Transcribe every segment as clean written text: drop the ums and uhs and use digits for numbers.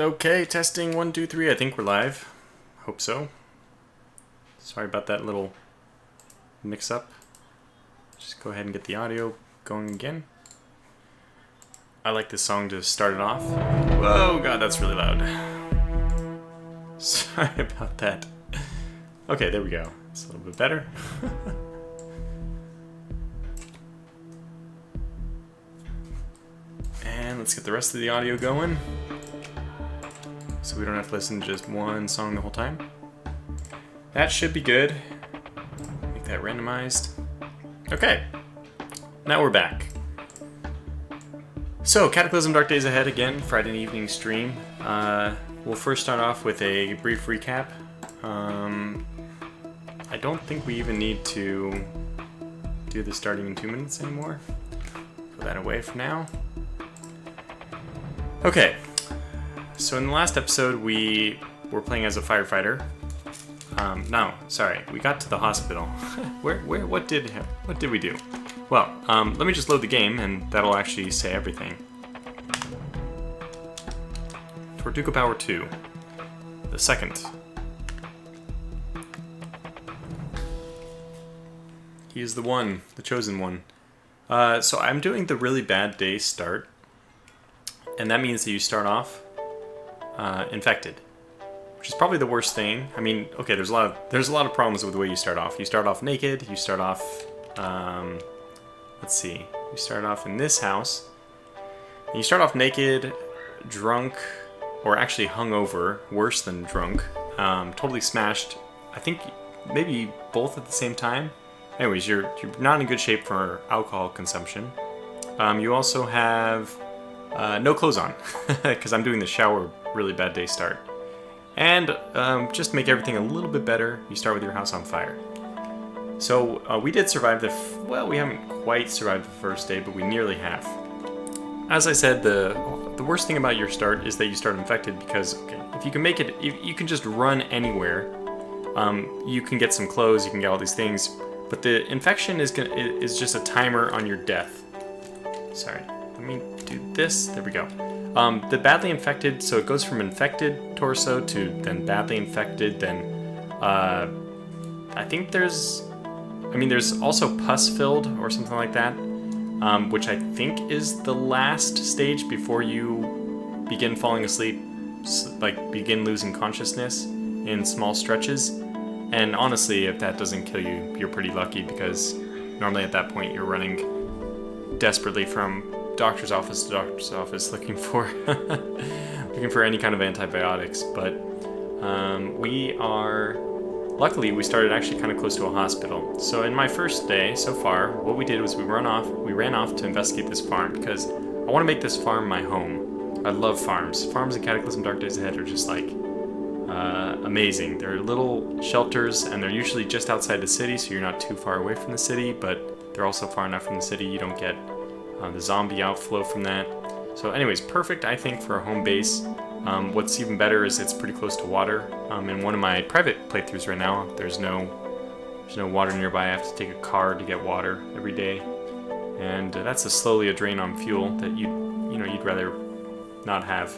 Okay, testing 1, 2, 3. I think we're live. Hope so. Sorry about that little mix-up. Just go ahead and get the audio going again. I like this song to start it off. Whoa, God, that's really loud. Sorry about that. Okay, there we go. It's a little bit better. And let's get the rest of the audio going, so we don't have to listen to just one song the whole time. That should be good. Make that randomized. Okay, now we're back. So, Cataclysm Dark Days Ahead again, Friday evening stream. We'll first start off with a brief recap. I don't think we even need to do the starting in 2 minutes anymore. Put that away for now. Okay, so in the last episode we were playing as a firefighter. No, sorry, we got to the hospital. What did we do? Well, let me just load the game and that'll actually say everything. Tortuga Power 2, the second. He is the one, the chosen one. So I'm doing the really bad day start. And that means that you start off infected, which is probably the worst thing. I mean, okay, there's a lot of problems with the way you start off. You start off naked. You start off, let's see. You start off in this house. And you start off naked, drunk, or actually hungover, worse than drunk, totally smashed. I think maybe both at the same time. Anyways, you're not in good shape for alcohol consumption. You also have no clothes on, because I'm doing the shower really bad day start. And just to make everything a little bit better, you start with your house on fire. So we did survive we haven't quite survived the first day, but we nearly have. As I said, the worst thing about your start is that you start infected, because if you can make it, you can just run anywhere. You can get some clothes, you can get all these things, but the infection is just a timer on your death. Sorry. Let me do this. There we go. The badly infected, so it goes from infected torso to then badly infected, then I think there's also pus-filled or something like that, which I think is the last stage before you begin falling asleep, like begin losing consciousness in small stretches. And honestly, if that doesn't kill you, you're pretty lucky, because normally at that point you're running desperately from doctor's office to doctor's office looking for any kind of antibiotics. But luckily we started actually kind of close to a hospital. So in my first day so far, what we did was we ran off to investigate this farm, because I want to make this farm my home. I love farms. Farms in Cataclysm Dark Days Ahead are just like amazing. They're little shelters, and they're usually just outside the city, so you're not too far away from the city, but they're also far enough from the city you don't get the zombie outflow from that. So anyways, perfect, I think, for a home base. What's even better is it's pretty close to water. In one of my private playthroughs right now, there's no water nearby. I have to take a car to get water every day, and that's slowly a drain on fuel that you'd rather not have.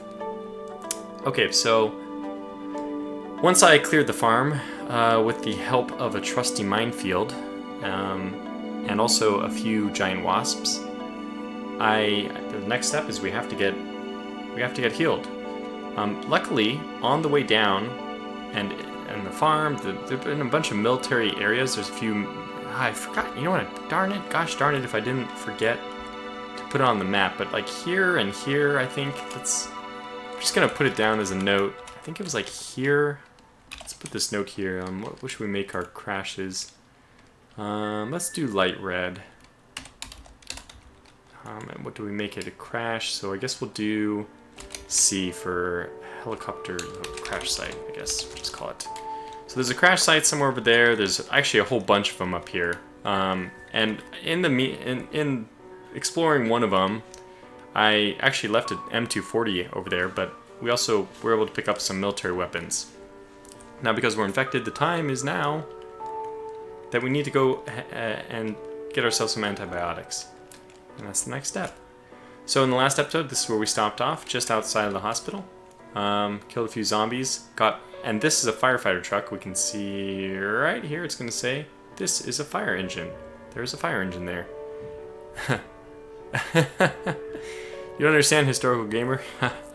Okay, so once I cleared the farm with the help of a trusty minefield and also a few giant wasps, the next step is we have to get healed. Luckily, on the way down, and the farm, there've been a bunch of military areas. There's a few. I forgot. You know what? Gosh darn it! If I didn't forget to put it on the map. But like here and here, I think I'm just gonna put it down as a note. I think it was like here. Let's put this note here. What should we make our crashes? Let's do light red. And what do we make it a crash? So I guess we'll do C for helicopter crash site, I guess we'll just call it. So there's a crash site somewhere over there. There's actually a whole bunch of them up here. And in exploring one of them, I actually left an M240 over there, but we also were able to pick up some military weapons. Now, because we're infected, the time is now that we need to go and get ourselves some antibiotics. And that's the next step. So in the last episode, this is where we stopped off, just outside of the hospital. Killed a few zombies. And this is a firefighter truck. We can see right here. It's going to say this is a fire engine. There's a fire engine there. You don't understand, historical gamer.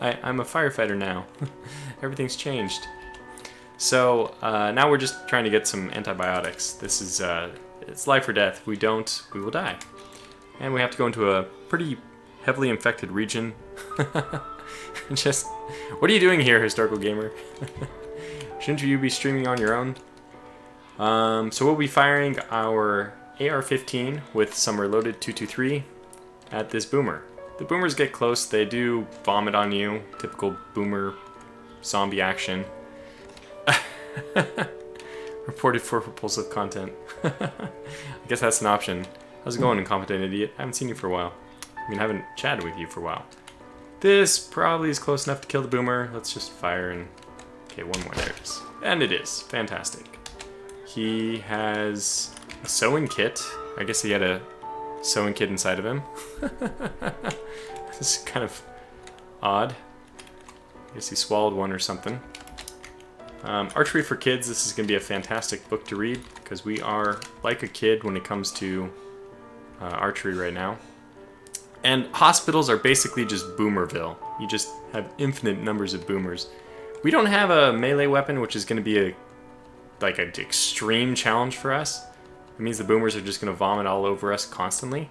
I'm a firefighter now. Everything's changed. So now we're just trying to get some antibiotics. This is it's life or death. If we don't, we will die. And we have to go into a pretty heavily infected region. Just, what are you doing here, historical gamer? Shouldn't you be streaming on your own? So we'll be firing our AR-15 with some reloaded 223 at this boomer. The boomers get close, they do vomit on you. Typical boomer zombie action. Reported for repulsive content. I guess that's an option. How's it going, incompetent idiot? I haven't seen you for a while. I mean, I haven't chatted with you for a while. This probably is close enough to kill the boomer. Let's just fire and... Okay, one more. There it is. And it is. Fantastic. He has a sewing kit. I guess he had a sewing kit inside of him. This is kind of odd. I guess he swallowed one or something. Archery for Kids. This is going to be a fantastic book to read because we are like a kid when it comes to archery right now. And hospitals are basically just Boomerville. You just have infinite numbers of boomers. We don't have a melee weapon, which is going to be like an extreme challenge for us. It means the boomers are just going to vomit all over us constantly,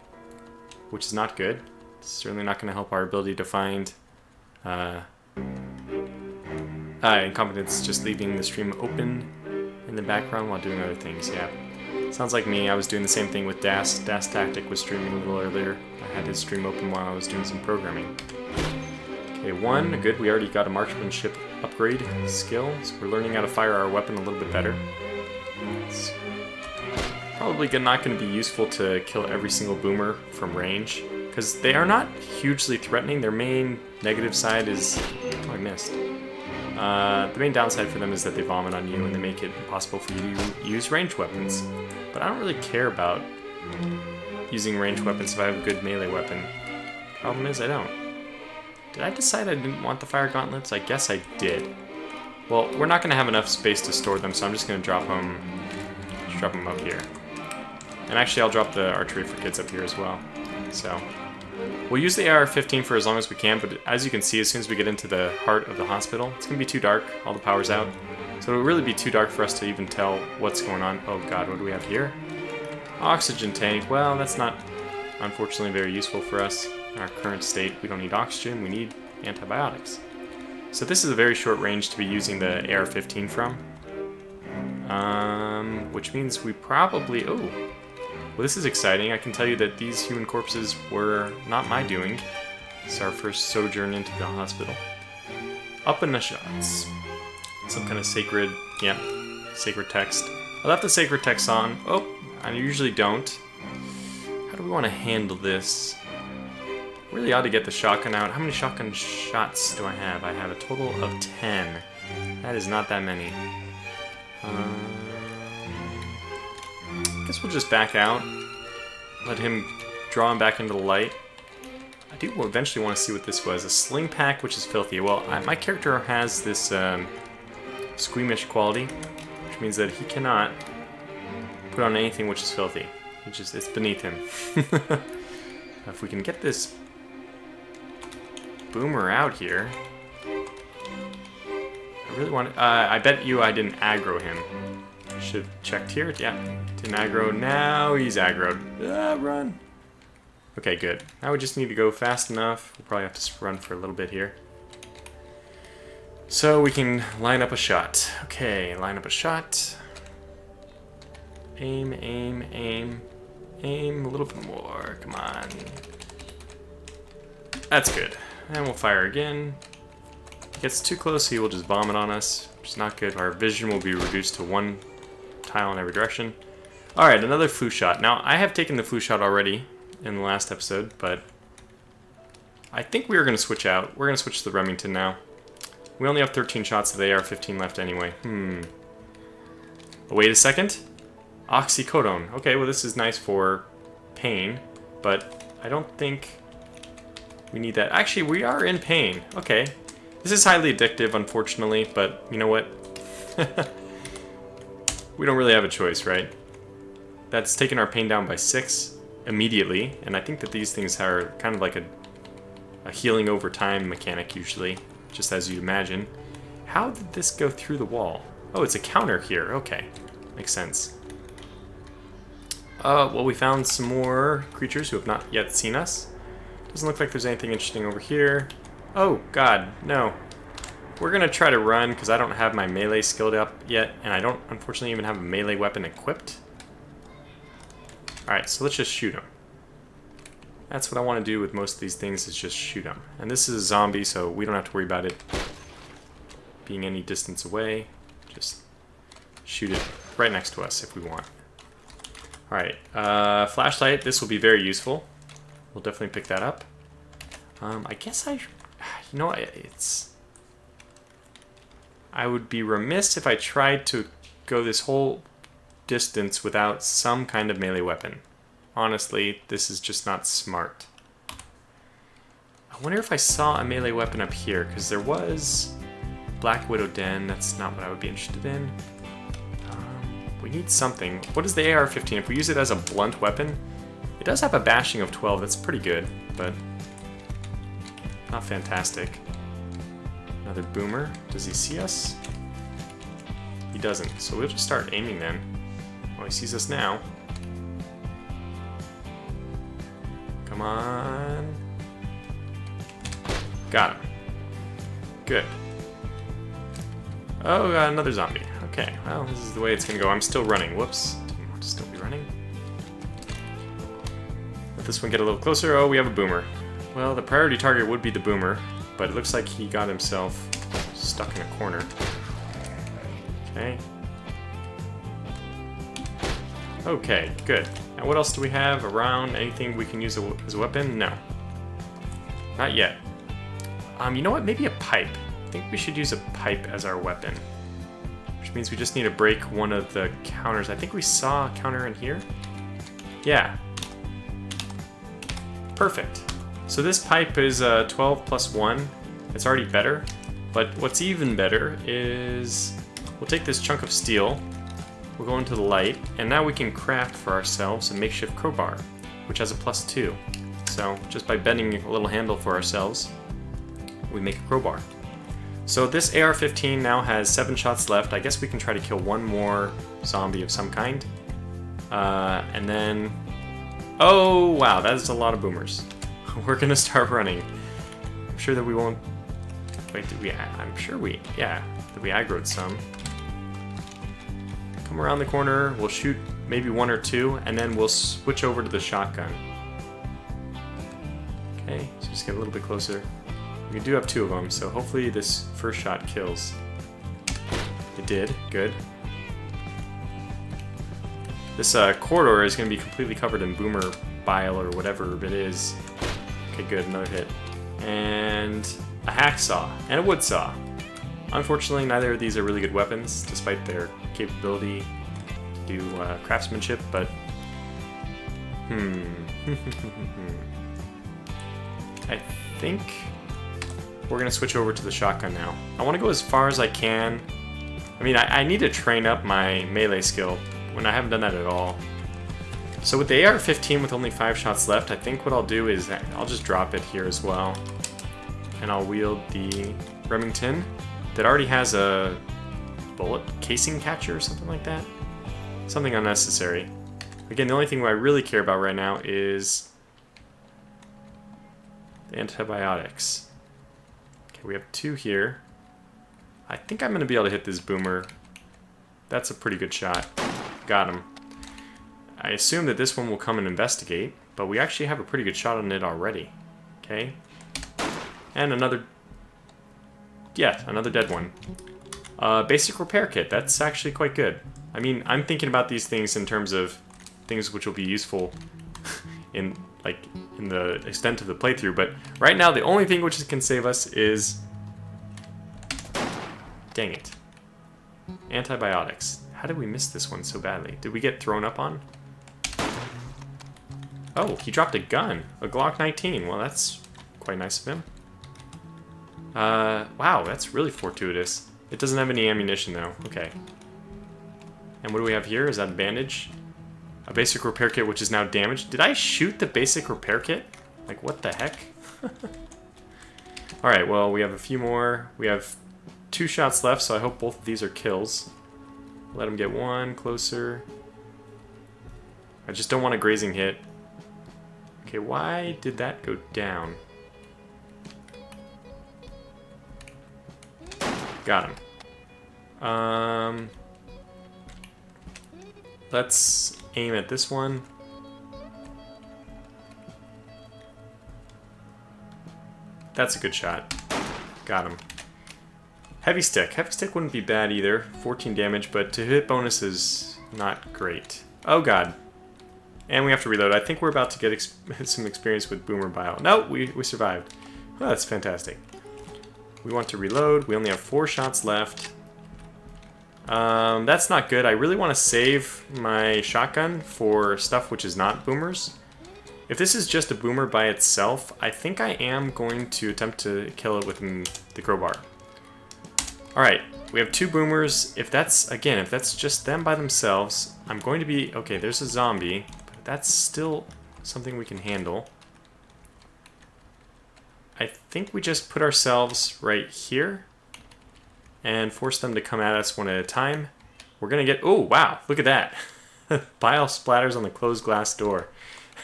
which is not good. It's certainly not going to help our ability to find incompetence just leaving the stream open in the background while doing other things. Yeah, sounds like me. I was doing the same thing with Das. Das Tactic was streaming a little earlier. I had his stream open while I was doing some programming. Okay, one. Good. We already got a marksmanship upgrade skill, so we're learning how to fire our weapon a little bit better. It's probably not going to be useful to kill every single boomer from range, because they are not hugely threatening. Their main negative side is... Oh, I missed. The main downside for them is that they vomit on you and they make it impossible for you to use ranged weapons. But I don't really care about using ranged weapons if I have a good melee weapon. Problem is, I don't. Did I decide I didn't want the fire gauntlets? I guess I did. Well, we're not going to have enough space to store them, so I'm just going to drop them up here. And actually, I'll drop the Archery for Kids up here as well. So we'll use the AR-15 for as long as we can, but as you can see, as soon as we get into the heart of the hospital, it's going to be too dark. All the power's out. So it'll really be too dark for us to even tell what's going on. Oh god, what do we have here? Oxygen tank. Well, that's not, unfortunately, very useful for us in our current state. We don't need oxygen, we need antibiotics. So this is a very short range to be using the AR-15 from. Which means we probably... Oh! Well, this is exciting. I can tell you that these human corpses were not my doing. It's our first sojourn into the hospital. Up in the shots. Some kind of sacred, yep, sacred text. I left the sacred text on. Oh, I usually don't. How do we want to handle this? Really ought to get the shotgun out. How many shotgun shots do I have? I have a total of 10. That is not that many. I guess we'll just back out. Let him draw him back into the light. I do eventually want to see what this was. A sling pack, which is filthy. Well, my character has this squeamish quality, which means that he cannot put on anything which is filthy. It's beneath him. If we can get this boomer out here... I really want to... I bet you I didn't aggro him. Should have checked here. Yeah, didn't aggro. Now he's aggroed. Ah, run. Okay, good. Now we just need to go fast enough. We'll probably have to run for a little bit here. So we can line up a shot. Okay, line up a shot. Aim, aim, aim. Aim a little bit more. Come on. That's good. And we'll fire again. If he gets too close, he will just vomit on us, which is not good. Our vision will be reduced to one tile in every direction. Alright, another flu shot. Now, I have taken the flu shot already in the last episode, but I think we are going to switch out. We're going to switch to the Remington now. We only have 13 shots of the AR-15 left anyway. Oh, wait a second. Oxycodone. Okay, well this is nice for pain, but I don't think we need that. Actually, we are in pain. Okay. This is highly addictive, unfortunately, but you know what? We don't really have a choice, right? That's taken our pain down by 6 immediately, and I think that these things are kind of like a healing over time mechanic usually, just as you'd imagine. How did this go through the wall? Oh, it's a counter here. Okay, makes sense. Well, we found some more creatures who have not yet seen us. Doesn't look like there's anything interesting over here. Oh, God, no. We're going to try to run because I don't have my melee skilled up yet, and I don't, unfortunately, even have a melee weapon equipped. Alright, so let's just shoot him. That's what I want to do with most of these things, is just shoot them. And this is a zombie, so we don't have to worry about it being any distance away. Just shoot it right next to us if we want. Alright, flashlight, this will be very useful. We'll definitely pick that up. I guess you know, I would be remiss if I tried to go this whole distance without some kind of melee weapon. Honestly, this is just not smart. I wonder if I saw a melee weapon up here, because there was Black Widow Den. That's not what I would be interested in. We need something. What is the AR-15? If we use it as a blunt weapon, it does have a bashing of 12. That's pretty good, but not fantastic. Another boomer. Does he see us? He doesn't, so we'll just start aiming then. Oh, he sees us now. Come on. Got him. Good. Oh, got another zombie. Okay, well, this is the way it's gonna go. I'm still running. Whoops. Didn't want to still be running. Let this one get a little closer. Oh, we have a boomer. Well, the priority target would be the boomer, but it looks like he got himself stuck in a corner. Okay. Okay, good. Now what else do we have around? Anything we can use as a weapon? No. Not yet. You know what? Maybe a pipe. I think we should use a pipe as our weapon. Which means we just need to break one of the counters. I think we saw a counter in here. Yeah. Perfect. So this pipe is 12 plus 1. It's already better. But what's even better is we'll take this chunk of steel, we'll go into the light, and now we can craft for ourselves a makeshift crowbar, which has a +2. So just by bending a little handle for ourselves, we make a crowbar. So this AR-15 now has 7 shots left. I guess we can try to kill one more zombie of some kind. And then... Oh, wow, that is a lot of boomers. We're gonna start running. I'm sure that we won't... Wait, did we... I'm sure we... Yeah, that we aggroed some. Come around the corner, we'll shoot maybe 1 or 2, and then we'll switch over to the shotgun. Okay, so just get a little bit closer. We do have 2 of them, so hopefully this first shot kills. It did, good. This corridor is going to be completely covered in boomer bile or whatever it is. Okay, good, another hit. And a hacksaw, and a wood saw. Unfortunately, neither of these are really good weapons, despite their capability to do craftsmanship, but... I think we're going to switch over to the shotgun now. I want to go as far as I can. I mean, I need to train up my melee skill, when I haven't done that at all. So with the AR-15 with only 5 shots left, I think what I'll do is I'll just drop it here as well. And I'll wield the Remington that already has a bullet casing catcher or something like that. Something unnecessary. Again, the only thing I really care about right now is the antibiotics. Okay, we have 2 here. I think I'm going to be able to hit this boomer. That's a pretty good shot. Got him. I assume that this one will come and investigate, but we actually have a pretty good shot on it already. Okay. And another... Yeah, another dead one. Basic repair kit. That's actually quite good. I mean, I'm thinking about these things in terms of things which will be useful in the extent of the playthrough, but right now the only thing which can save us is... Dang it. Antibiotics. How did we miss this one so badly? Did we get thrown up on? Oh, he dropped a gun. A Glock 19. Well, that's quite nice of him. Wow, that's really fortuitous. It doesn't have any ammunition though. Okay. And what do we have here? Is that a bandage? A basic repair kit which is now damaged. Did I shoot the basic repair kit? Like, what the heck? Alright, well, we have a few more. We have 2 shots left, so I hope both of these are kills. Let him get one closer. I just don't want a grazing hit. Okay, why did that go down? Got him. Let's aim at this one. That's a good shot. Got him. Heavy stick. Heavy stick wouldn't be bad either. 14 damage, but to hit bonus is not great. Oh god. And we have to reload. I think we're about to get some experience with Boomer Bile. No, we survived. Oh, that's fantastic. We want to reload. We only have 4 shots left. That's not good. I really want to save my shotgun for stuff which is not boomers. If this is just a boomer by itself, I think I am going to attempt to kill it with the crowbar. Alright, we have 2 boomers. If that's just them by themselves, I'm going to be... Okay, there's a zombie, but that's still something we can handle. I think we just put ourselves right here and force them to come at us one at a time. We're gonna get... Oh, wow, look at that. Bile splatters on the closed glass door.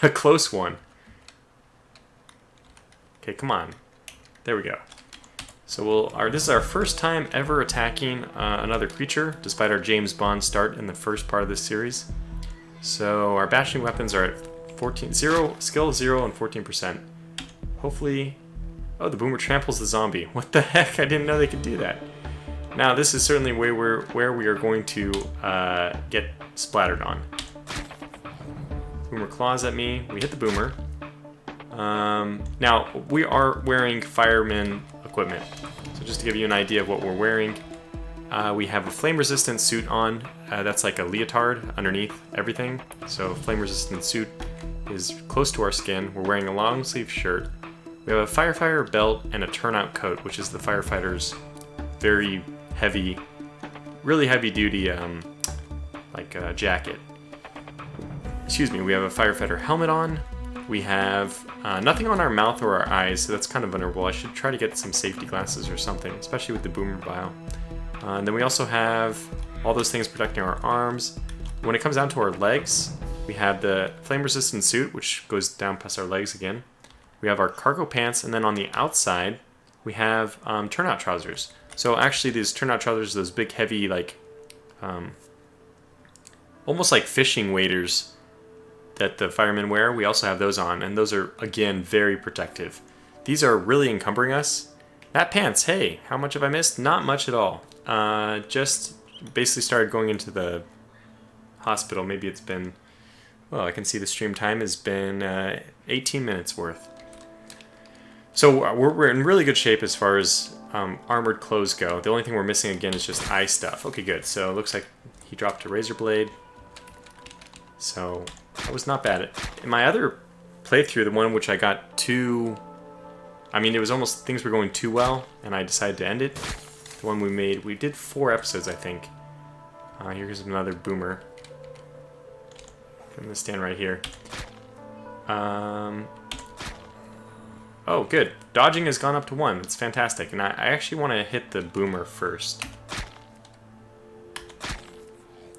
A close one. Okay, come on. There we go. So this is our first time ever attacking another creature, despite our James Bond start in the first part of this series. So our bashing weapons are at skill 0 and 14%. Hopefully... Oh, the boomer tramples the zombie. What the heck? I didn't know they could do that. Now, this is certainly where we are going to get splattered on. Boomer claws at me. We hit the boomer. Now, we are wearing fireman equipment. So just to give you an idea of what we're wearing, we have a flame-resistant suit on. That's like a leotard underneath everything. So flame-resistant suit is close to our skin. We're wearing a long-sleeve shirt. We have a firefighter belt and a turnout coat, which is the firefighter's very heavy, really heavy-duty jacket. Excuse me, we have a firefighter helmet on. We have nothing on our mouth or our eyes, so that's kind of vulnerable. I should try to get some safety glasses or something, especially with the boomer bile. And then we also have all those things protecting our arms. When it comes down to our legs, we have the flame-resistant suit, which goes down past our legs again. We have our cargo pants, and then on the outside, we have turnout trousers. So actually, these turnout trousers, those big, heavy, like, almost like fishing waders that the firemen wear, we also have those on, and those are, again, very protective. These are really encumbering us. That pants, hey, how much have I missed? Not much at all. Just basically started going into the hospital. Maybe it's been, well, I can see the stream time has been 18 minutes worth. So we're in really good shape as far as armored clothes go. The only thing we're missing again is just eye stuff. Okay, good. So it looks like he dropped a razor blade. So that was not bad. In my other playthrough, the one which I got too... I mean, it was almost things were going too well, and I decided to end it. The one we made, we did 4 episodes, I think. Here's another boomer. I'm gonna stand right here. Oh, good. Dodging has gone up to 1. It's fantastic. And I actually want to hit the boomer first.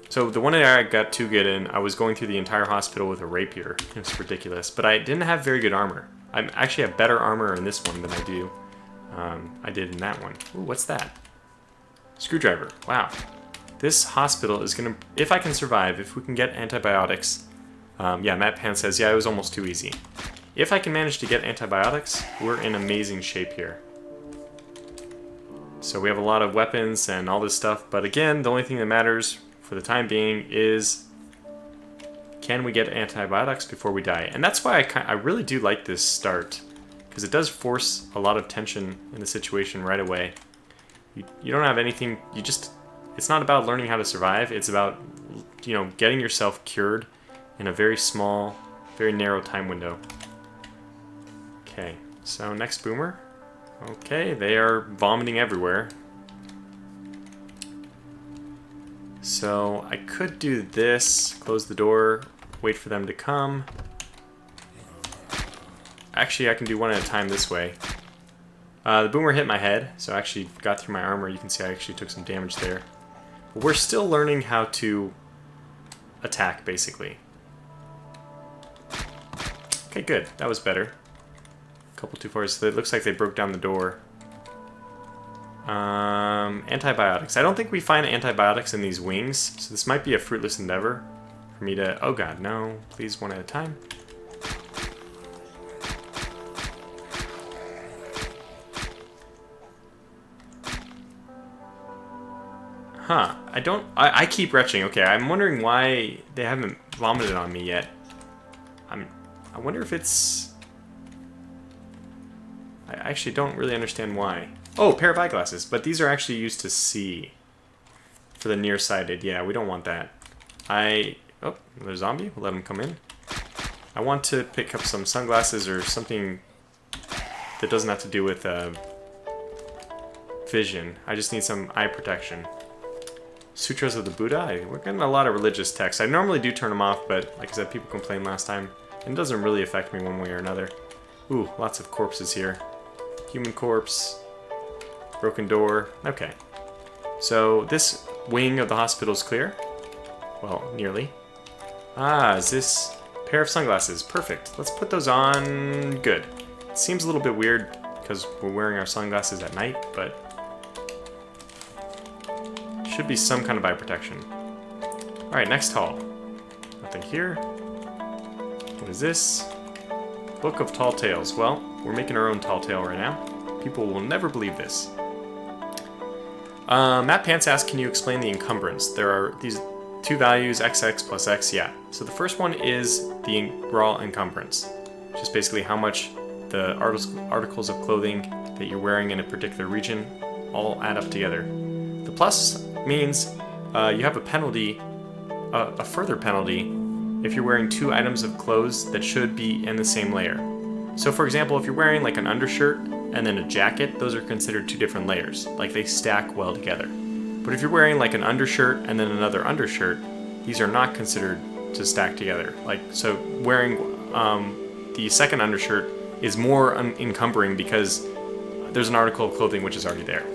So the one that I got too good in, I was going through the entire hospital with a rapier. It was ridiculous. But I didn't have very good armor. I actually have better armor in this one than I did in that one. Ooh, what's that? Screwdriver. Wow. This hospital is going to... If I can survive, if we can get antibiotics... yeah, Matt Pan says, yeah, it was almost too easy. If I can manage to get antibiotics, we're in amazing shape here. So we have a lot of weapons and all this stuff, but again, the only thing that matters for the time being is can we get antibiotics before we die? And that's why I really do like this start, because it does force a lot of tension in the situation right away. You don't have anything, it's not about learning how to survive, it's about, getting yourself cured in a very small, very narrow time window. Okay, so next boomer. Okay, they are vomiting everywhere. So I could do this, close the door, wait for them to come. Actually, I can do one at a time this way. The boomer hit my head, so I actually got through my armor. You can see I actually took some damage there. But we're still learning how to attack, basically. Okay, good. That was better. A couple too far, so it looks like they broke down the door. Antibiotics. I don't think we find antibiotics in these wings, so this might be a fruitless endeavor for me to... Oh god, no. Please, one at a time. Huh. I keep retching. Okay, I'm wondering why they haven't vomited on me yet. I wonder if it's... I actually don't really understand why. Oh, pair of eyeglasses. But these are actually used to see. For the nearsighted. Yeah, we don't want that. Oh, another zombie. We'll let him come in. I want to pick up some sunglasses or something that doesn't have to do with vision. I just need some eye protection. Sutras of the Buddha. We're getting a lot of religious texts. I normally do turn them off, but like I said, people complained last time. And it doesn't really affect me one way or another. Ooh, lots of corpses here. Human corpse. Broken door. Okay. So this wing of the hospital is clear. Well, nearly. Ah, is this pair of sunglasses? Perfect. Let's put those on. Good. It seems a little bit weird because we're wearing our sunglasses at night, but should be some kind of eye protection. Alright, next hall. Nothing here. What is this? Book of Tall Tales. Well, we're making our own tall tale right now. People will never believe this. Matt Pants asks, can you explain the encumbrance? There are these two values, XX plus X, yeah. So the first one is the raw encumbrance, which is basically how much the articles of clothing that you're wearing in a particular region all add up together. The plus means you have a penalty, a further penalty, if you're wearing two items of clothes that should be in the same layer. So for example, if you're wearing like an undershirt and then a jacket, those are considered two different layers. Like they stack well together. But if you're wearing like an undershirt and then another undershirt, these are not considered to stack together. Like, so wearing the second undershirt is more encumbering because there's an article of clothing which is already there.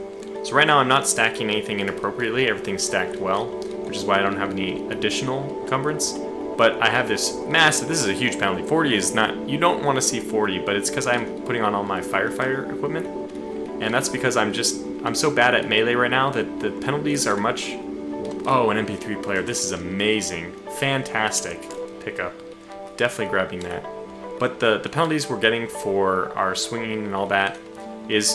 So right now I'm not stacking anything inappropriately, everything's stacked well, which is why I don't have any additional encumbrance. But I have this massive, this is a huge penalty. 40 is not, you don't want to see 40, but it's because I'm putting on all my firefighter equipment. And that's because I'm so bad at melee right now that the penalties are much... Oh, an MP3 player, this is amazing. Fantastic pickup. Definitely grabbing that. But the penalties we're getting for our swinging and all that is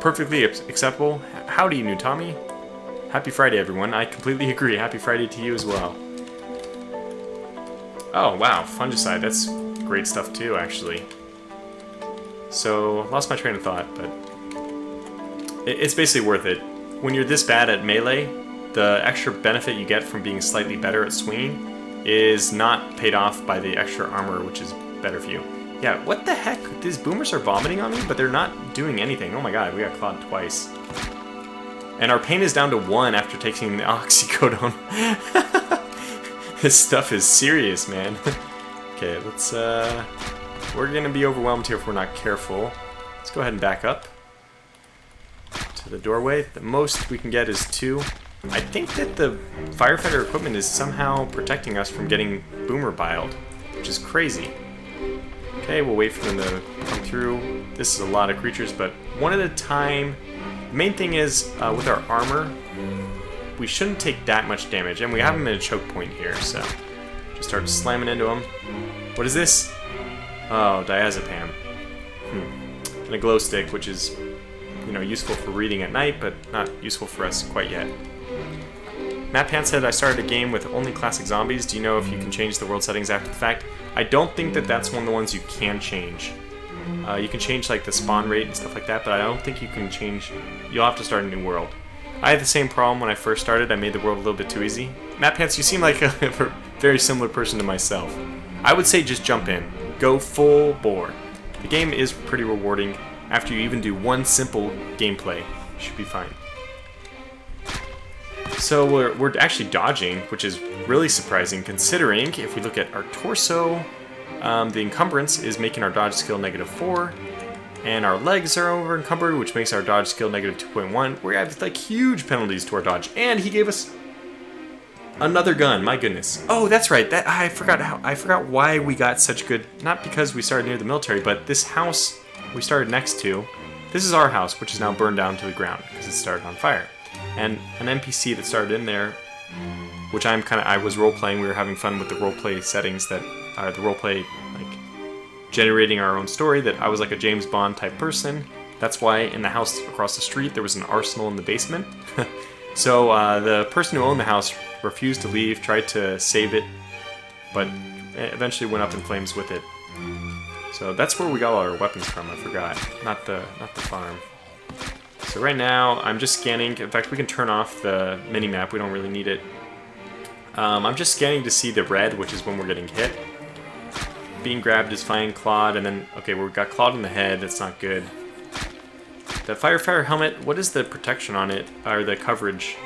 perfectly acceptable. Howdy, new Tommy. Happy Friday, everyone. I completely agree. Happy Friday to you as well. Oh, wow. Fungicide. That's great stuff, too, actually. So, lost my train of thought, but it's basically worth it. When you're this bad at melee, the extra benefit you get from being slightly better at swinging is not paid off by the extra armor, which is better for you. Yeah, what the heck? These boomers are vomiting on me, but they're not doing anything. Oh my god, we got clawed twice. And our pain is down to 1 after taking the oxycodone. This stuff is serious, man. Okay, let's, we're gonna be overwhelmed here if we're not careful. Let's go ahead and back up to the doorway. The most we can get is 2. I think that the firefighter equipment is somehow protecting us from getting boomer biled, which is crazy. Okay, we'll wait for them to come through. This is a lot of creatures, but one at a time. The main thing is, with our armor, we shouldn't take that much damage, and we have them in a choke point here, so just start slamming into them. What is this? Oh, diazepam. And a glow stick, which is, you know, useful for reading at night, but not useful for us quite yet. Matt Pants said, I started a game with only classic zombies. Do you know if you can change the world settings after the fact? I don't think that that's one of the ones you can change. You can change like the spawn rate and stuff like that, but I don't think you can change. You'll have to start a new world. I had the same problem when I first started. I made the world a little bit too easy. Matt Pants, you seem like a very similar person to myself. I would say just jump in. Go full bore. The game is pretty rewarding. After you even do one simple gameplay, you should be fine. So we're actually dodging, which is really surprising considering if we look at our torso, the encumbrance is making our dodge skill -4, and our legs are over encumbered, which makes our dodge skill -2.1. We have like huge penalties to our dodge, and he gave us another gun. My goodness. Oh, that's right. That I forgot why we got such good. Not because we started near the military, but this house we started next to. This is our house, which is now burned down to the ground because it started on fire. And an NPC that started in there, which I was role playing. We were having fun with the role play settings that are the role play, like generating our own story. That I was like a James Bond type person. That's why in the house across the street there was an arsenal in the basement. So the person who owned the house refused to leave, tried to save it, but eventually went up in flames with it. So that's where we got all our weapons from. I forgot, not the farm. So right now I'm just scanning. In fact, we can turn off the mini map. We don't really need it. I'm just scanning to see the red, which is when we're getting hit. Being grabbed is fine, clawed, and then okay, we got clawed in the head. That's not good. The firefighter helmet. What is the protection on it, or the coverage?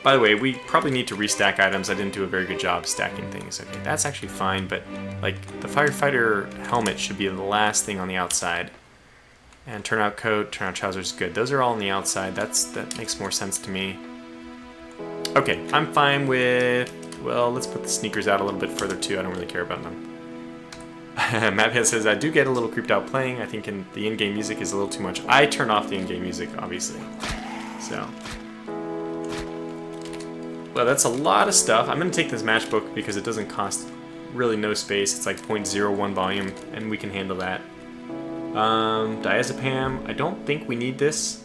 By the way, we probably need to restack items. I didn't do a very good job stacking things. Okay, that's actually fine, but like the firefighter helmet should be the last thing on the outside. And turnout coat, turnout trousers, good. Those are all on the outside. That makes more sense to me. Okay, I'm fine with. Well, let's put the sneakers out a little bit further too. I don't really care about them. Madhead says I do get a little creeped out playing. I think the in-game music is a little too much. I turn off the in-game music, obviously. So. Well, that's a lot of stuff. I'm going to take this matchbook because it doesn't cost really no space. It's like 0.01 volume, and we can handle that. Diazepam. I don't think we need this.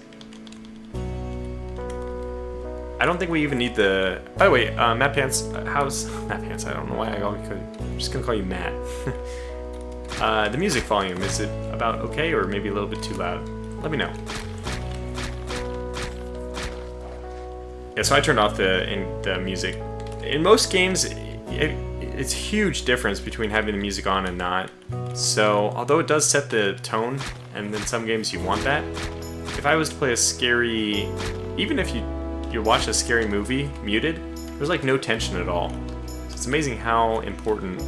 I don't think we even need the... By the way, Matt Pants, how's... Matt Pants, I don't know why I'm just going to call you Matt. The music volume, is it about okay or maybe a little bit too loud? Let me know. Yeah, so I turned off the music. In most games, it's a huge difference between having the music on and not. So, although it does set the tone, and in some games you want that, if I was to play a scary... Even if you watch a scary movie muted, there's like no tension at all. So it's amazing how important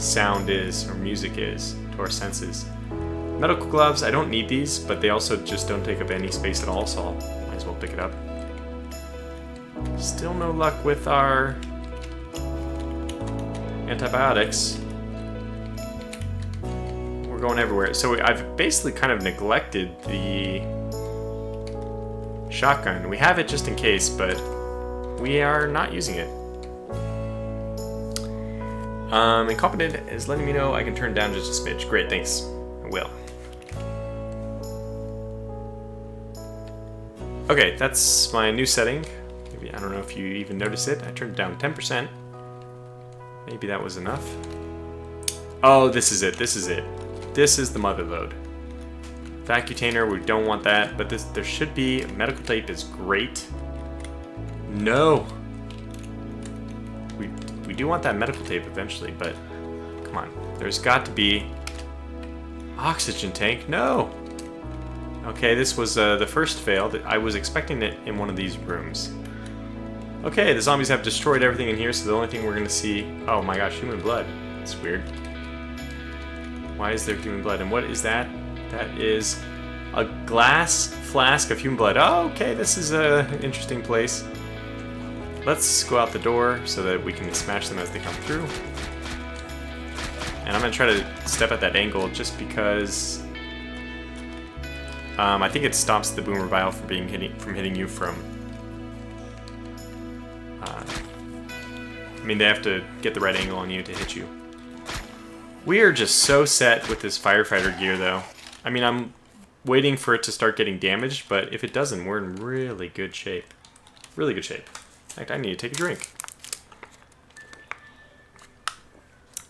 sound is, or music is, to our senses. Medical gloves, I don't need these, but they also just don't take up any space at all, so I'll might as well pick it up. Still no luck with our antibiotics. We're going everywhere. So I've basically kind of neglected the shotgun. We have it just in case, but we are not using it. Incompetent is letting me know I can turn down just a smidge. Great, thanks. I will. Okay, that's my new setting. Maybe, I don't know if you even notice it. I turned it down 10%. Maybe that was enough. Oh, this is it. This is it. This is the mother load. Vacutainer, we don't want that, but there should be. Medical tape is great. No. We do want that medical tape eventually, but come on. There's got to be oxygen tank. No. Okay, this was the first fail. I was expecting it in one of these rooms. Okay, the zombies have destroyed everything in here, so the only thing we're going to see... Oh my gosh, human blood. That's weird. Why is there human blood? And what is that? That is a glass flask of human blood. Oh, okay, this is an interesting place. Let's go out the door so that we can smash them as they come through. And I'm going to try to step at that angle just because... I think it stops the boomer bile from hitting you from... I mean, they have to get the right angle on you to hit you. We are just so set with this firefighter gear, though. I mean, I'm waiting for it to start getting damaged, but if it doesn't, we're in really good shape. Really good shape. In fact, I need to take a drink.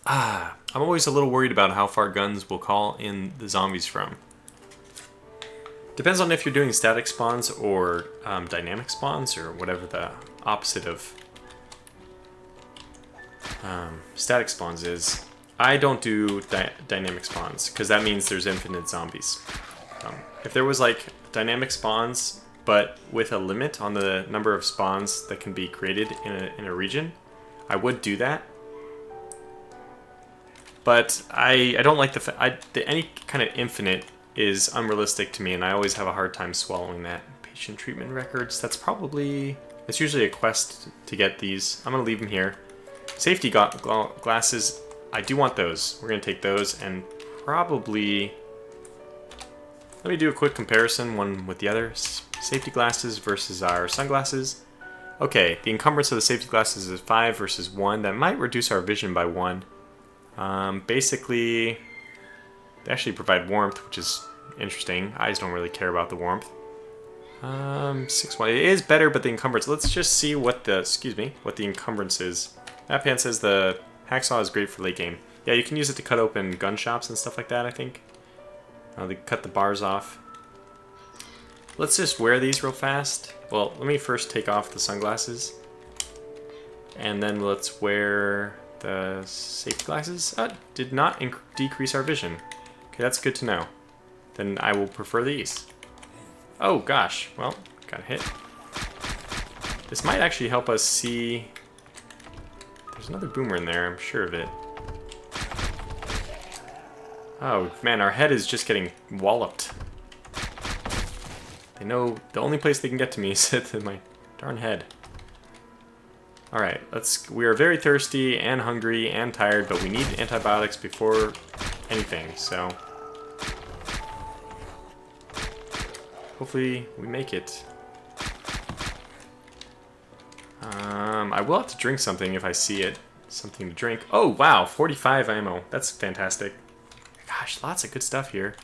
I'm always a little worried about how far guns will call in the zombies from. Depends on if you're doing static spawns or dynamic spawns, or whatever the opposite of static spawns is. I don't do dynamic spawns, because that means there's infinite zombies. If there was like dynamic spawns, but with a limit on the number of spawns that can be created in a region, I would do that. But I don't like any kind of infinite is unrealistic to me, and I always have a hard time swallowing that. Patient treatment records, it's usually a quest to get these. I'm going to leave them here. Safety glasses, I do want those. We're going to take those and probably... Let me do a quick comparison, one with the other. Safety glasses versus our sunglasses. Okay, the encumbrance of the safety glasses is 5 versus 1. That might reduce our vision by 1. Basically, they actually provide warmth, which is interesting. Eyes don't really care about the warmth. 6-1. It is better, but the encumbrance. Let's just see what the encumbrance is. That pan says the hacksaw is great for late game. Yeah, you can use it to cut open gun shops and stuff like that, I think. They cut the bars off. Let's just wear these real fast. Well, let me first take off the sunglasses. And then let's wear the safety glasses. Did not decrease our vision. Okay, that's good to know. Then I will prefer these. Oh gosh, well, got hit. This might actually help us see... There's another boomer in there, I'm sure of it. Oh man, our head is just getting walloped. They know the only place they can get to me is at my darn head. Alright, we are very thirsty and hungry and tired, but we need antibiotics before anything, so... Hopefully we make it. I will have to drink something if I see it. Something to drink. Oh wow, 45 ammo. That's fantastic. Gosh, lots of good stuff here.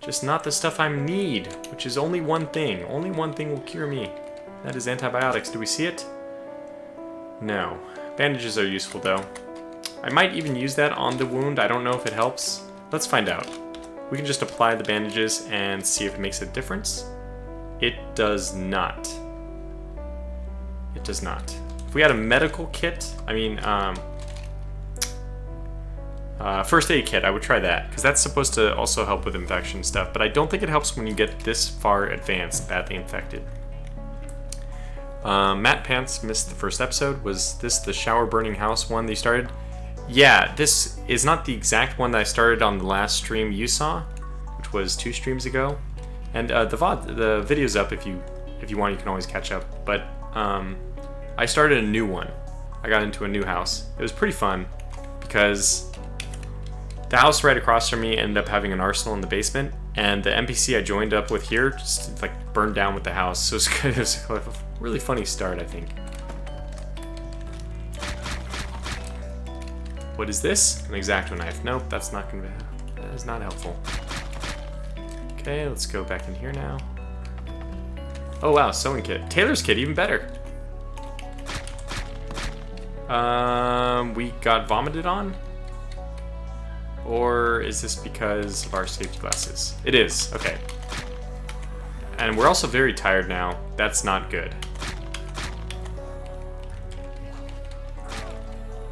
Just not the stuff I need, which is only one thing. Only one thing will cure me. That is antibiotics. Do we see it? No. Bandages are useful though. I might even use that on the wound. I don't know if it helps. Let's find out. We can just apply the bandages and see if it makes a difference. It does not. It does not. If we had a medical kit, first aid kit, I would try that, because that's supposed to also help with infection stuff, but I don't think it helps when you get this far advanced, badly infected. Matt Pants missed the first episode. Was this the shower burning house one that you started? Yeah, this is not the exact one that I started on the last stream you saw, which was 2 streams ago. And the video's up if you want, you can always catch up. But I started a new one. I got into a new house. It was pretty fun because the house right across from me ended up having an arsenal in the basement, and the NPC I joined up with here just like burned down with the house. So it was a really funny start, I think. What is this? An X-Acto knife. Nope, that is not helpful. Okay, let's go back in here now. Oh wow, sewing kit. Tailor's kit, even better. We got vomited on? Or is this because of our safety glasses? It is, okay. And we're also very tired now. That's not good.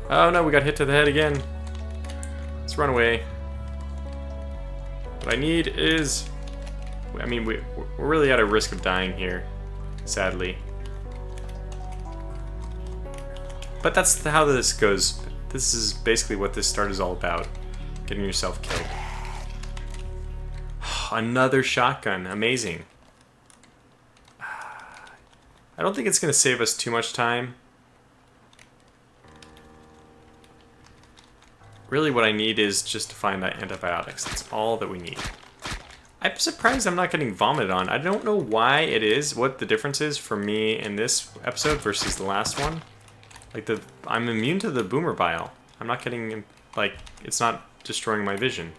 Oh no, we got hit to the head again. Let's run away. What I need is... we're really at a risk of dying here, sadly. But that's how this goes. This is basically what this start is all about. Getting yourself killed. Another shotgun. Amazing. I don't think it's going to save us too much time. Really what I need is just to find antibiotics. That's all that we need. I'm surprised I'm not getting vomited on. I don't know why it is, what the difference is for me in this episode versus the last one. Like I'm immune to the boomer bile. I'm not getting, like, it's not destroying my vision.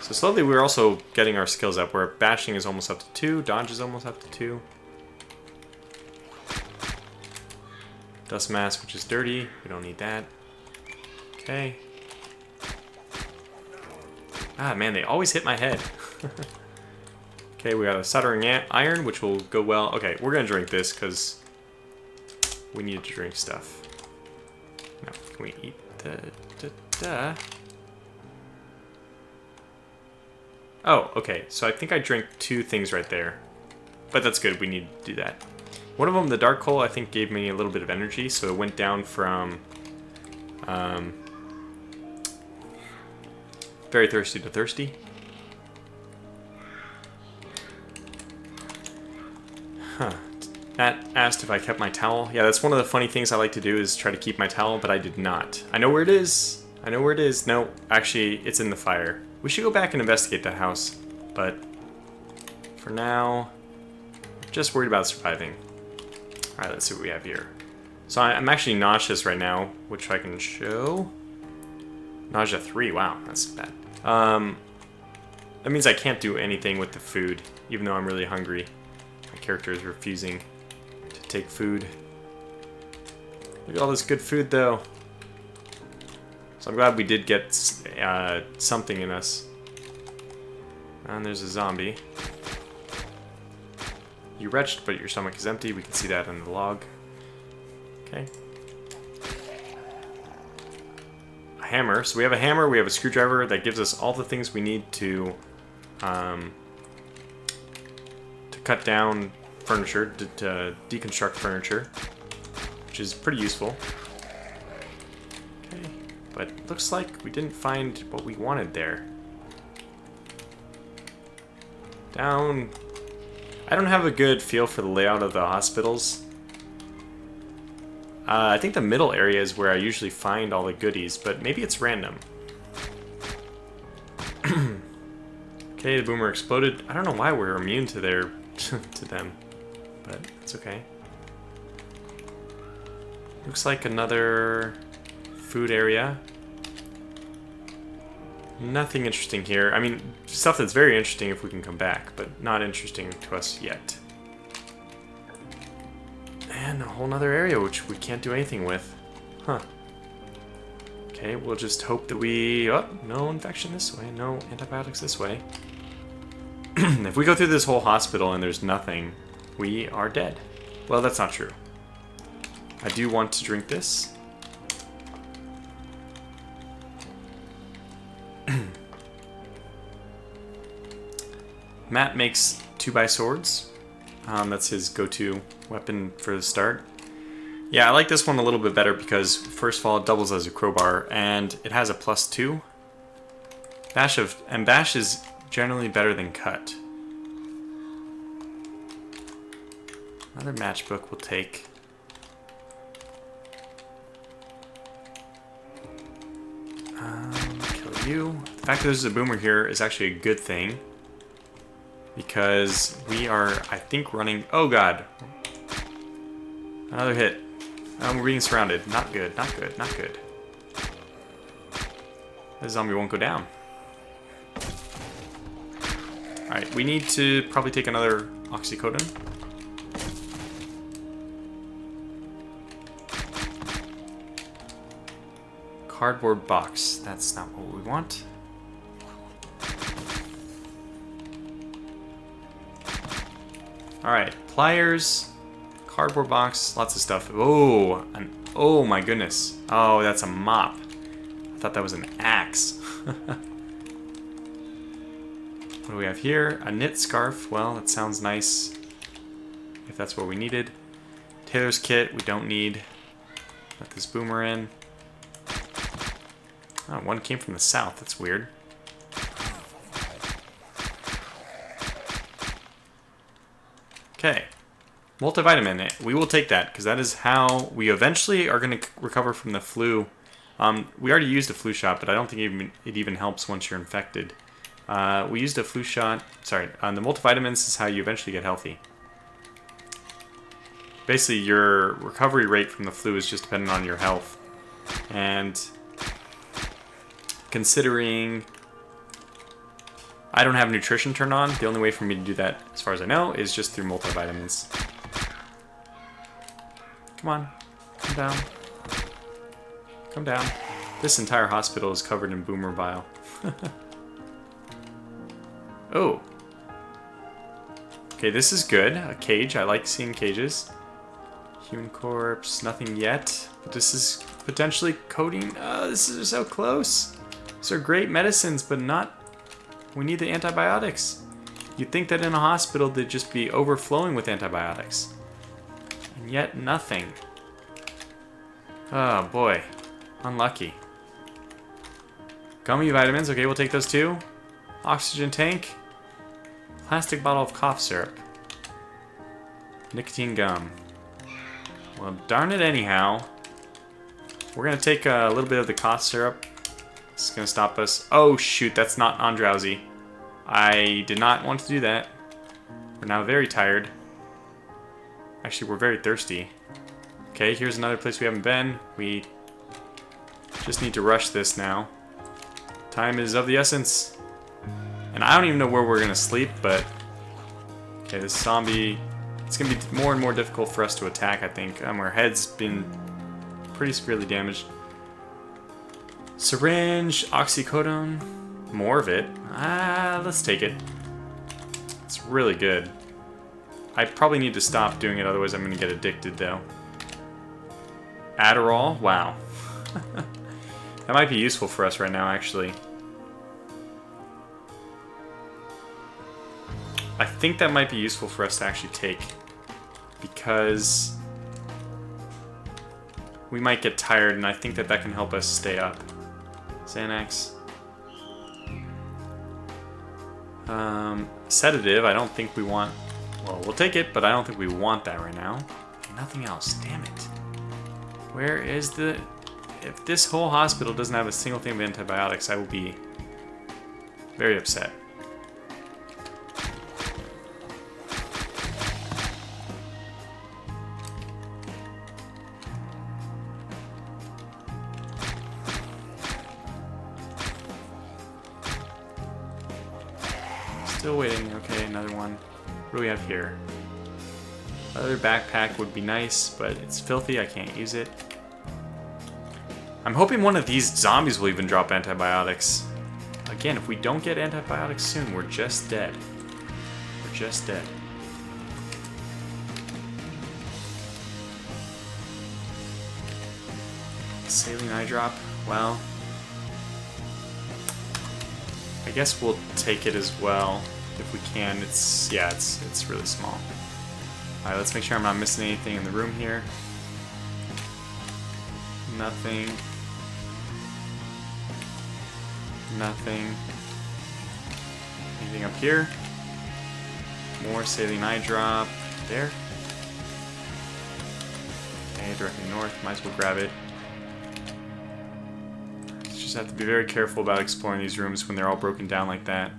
So slowly we're also getting our skills up, where bashing is almost up to 2, dodge is almost up to 2. Dust mask, which is dirty. We don't need that. Okay. Ah, man, they always hit my head. Okay, we got a soldering iron, which will go well. Okay, we're gonna drink this, because We needed to drink stuff. Now, can we eat the... Oh, okay. So I think I drank 2 things right there. But that's good. We need to do that. One of them, the dark coal, I think gave me a little bit of energy. So it went down from... very thirsty to thirsty. Huh. Matt asked if I kept my towel. Yeah, that's one of the funny things I like to do is try to keep my towel, but I did not. I know where it is. I know where it is. No, actually, it's in the fire. We should go back and investigate that house, but for now, just worried about surviving. Alright, let's see what we have here. So I'm actually nauseous right now, which I can show. Nausea 3, wow, that's bad. That means I can't do anything with the food, even though I'm really hungry. My character is refusing to take food. Look at all this good food, though. So I'm glad we did get something in us. And there's a zombie. You retched, but your stomach is empty. We can see that in the log. Okay. A hammer. So we have a hammer, we have a screwdriver that gives us all the things we need to cut down furniture, to deconstruct furniture, which is pretty useful. Okay, but looks like we didn't find what we wanted there. Down... I don't have a good feel for the layout of the hospitals. I think the middle area is where I usually find all the goodies, but maybe it's random. Okay, the boomer exploded. I don't know why we're immune to their to them, but it's okay. Looks like another food area. Nothing interesting here. I mean, stuff that's very interesting if we can come back, but not interesting to us yet. And a whole nother area which we can't do anything with. Huh. Okay, we'll just hope that we... Oh, no infection this way, no antibiotics this way. If we go through this whole hospital and there's nothing, we are dead. Well, that's not true. I do want to drink this. Matt makes 2x swords. That's his go-to weapon for the start. Yeah, I like this one a little bit better because, first of all, it doubles as a crowbar, and it has a +2. Bash is generally better than cut. Another matchbook we'll take. Kill you. The fact that there's a boomer here is actually a good thing. Because we are, I think, running... Oh, God. Another hit. We're being surrounded. Not good, not good, not good. This zombie won't go down. Alright, we need to probably take another oxycodone. Cardboard box. That's not what we want. Alright, pliers, cardboard box, lots of stuff. Oh, oh my goodness. Oh, that's a mop. I thought that was an axe. What do we have here? A knit scarf. Well, that sounds nice. If that's what we needed. Tailor's kit, we don't need. Let this boomer in. Oh, one came from the south. That's weird. Okay, multivitamin, we will take that, because that is how we eventually are going to recover from the flu. We already used a flu shot, but I don't think it even helps once you're infected. We used a flu shot, sorry, the multivitamins is how you eventually get healthy. Basically, your recovery rate from the flu is just dependent on your health. And considering... I don't have nutrition turned on. The only way for me to do that, as far as I know, is just through multivitamins. Come on. Come down. Come down. This entire hospital is covered in boomer bile. Oh. Okay, this is good. A cage. I like seeing cages. Human corpse, nothing yet. But this is potentially coding. Oh, this is so close. These are great medicines, but not... We need the antibiotics. You'd think that in a hospital they'd just be overflowing with antibiotics. And yet, nothing. Oh, boy. Unlucky. Gummy vitamins. Okay, we'll take those too. Oxygen tank. Plastic bottle of cough syrup. Nicotine gum. Well, darn it anyhow. We're going to take a little bit of the cough syrup. This is going to stop us. Oh, shoot. That's not on drowsy. I did not want to do that. We're now very tired. Actually, we're very thirsty. Okay, here's another place we haven't been. We just need to rush this now. Time is of the essence. And I don't even know where we're going to sleep, but... Okay, this zombie... It's going to be more and more difficult for us to attack, I think. Our head's been pretty severely damaged. Syringe, oxycodone, more of it. Let's take it. It's really good. I probably need to stop doing it, otherwise I'm going to get addicted, though. Adderall? Wow. That might be useful for us right now, actually. I think that might be useful for us to actually take, because we might get tired, and I think that that can help us stay up. Xanax. Sedative, I don't think we want... Well, we'll take it, but I don't think we want that right now. Nothing else, damn it. Where is the... If this whole hospital doesn't have a single thing of antibiotics, I will be very upset. Still waiting. Okay, another one. What do we have here? Another backpack would be nice, but it's filthy. I can't use it. I'm hoping one of these zombies will even drop antibiotics. Again, if we don't get antibiotics soon, we're just dead. We're just dead. Saline eye drop. Well, I guess we'll take it as well if we can. It's really small. All right, let's make sure I'm not missing anything in the room here. Nothing. Nothing. Anything up here? More saline eye drop. There. Okay, directly north. Might as well grab it. Just have to be very careful about exploring these rooms when they're all broken down like that.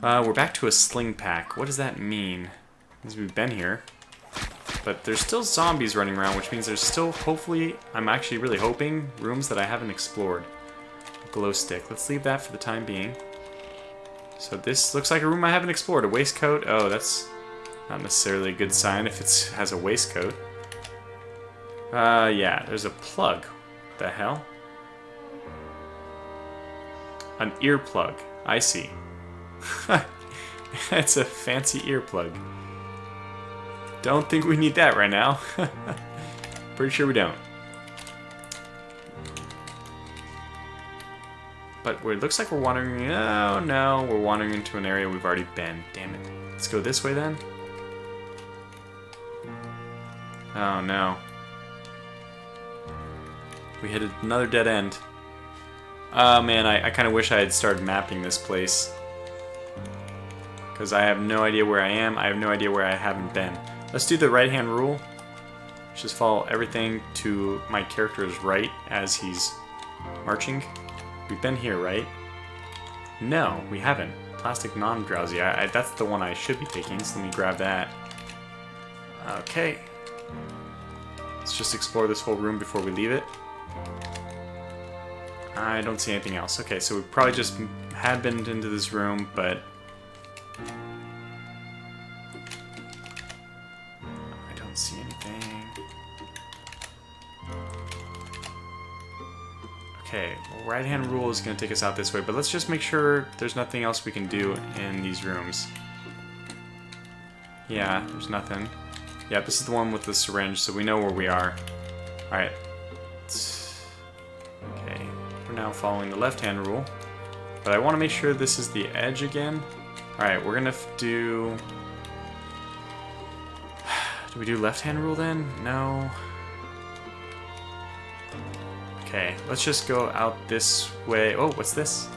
We're back to a sling pack. What does that mean? Means we've been here. But there's still zombies running around, which means there's still, hopefully, I'm actually really hoping, rooms that I haven't explored. Glow stick. Let's leave that for the time being. So this looks like a room I haven't explored. A waistcoat. Oh, that's not necessarily a good sign if it has a waistcoat. Yeah, there's a plug. What the hell? An earplug. I see. It's a fancy earplug. Don't think we need that right now. Pretty sure we don't. But it looks like we're wandering... Oh, no. We're wandering into an area we've already been. Damn it. Let's go this way, then. Oh, no. We hit another dead end. Oh, man. I kind of wish I had started mapping this place. Because I have no idea where I am. I have no idea where I haven't been. Let's do the right-hand rule. Just follow everything to my character's right as he's marching. We've been here, right? No, we haven't. Plastic non-drowsy. That's the one I should be taking, so let me grab that. Okay. Let's just explore this whole room before we leave it. I don't see anything else. Okay, so we probably just had been into this room, but... I don't see anything. Okay, well, right-hand rule is going to take us out this way, but let's just make sure there's nothing else we can do in these rooms. Yeah, there's nothing. Yeah, this is the one with the syringe, so we know where we are. Alright. Okay, we're now following the left-hand rule. But I want to make sure this is the edge again. Alright, we're gonna do... Do we do left-hand rule then? No. Okay, let's just go out this way. Oh, what's this?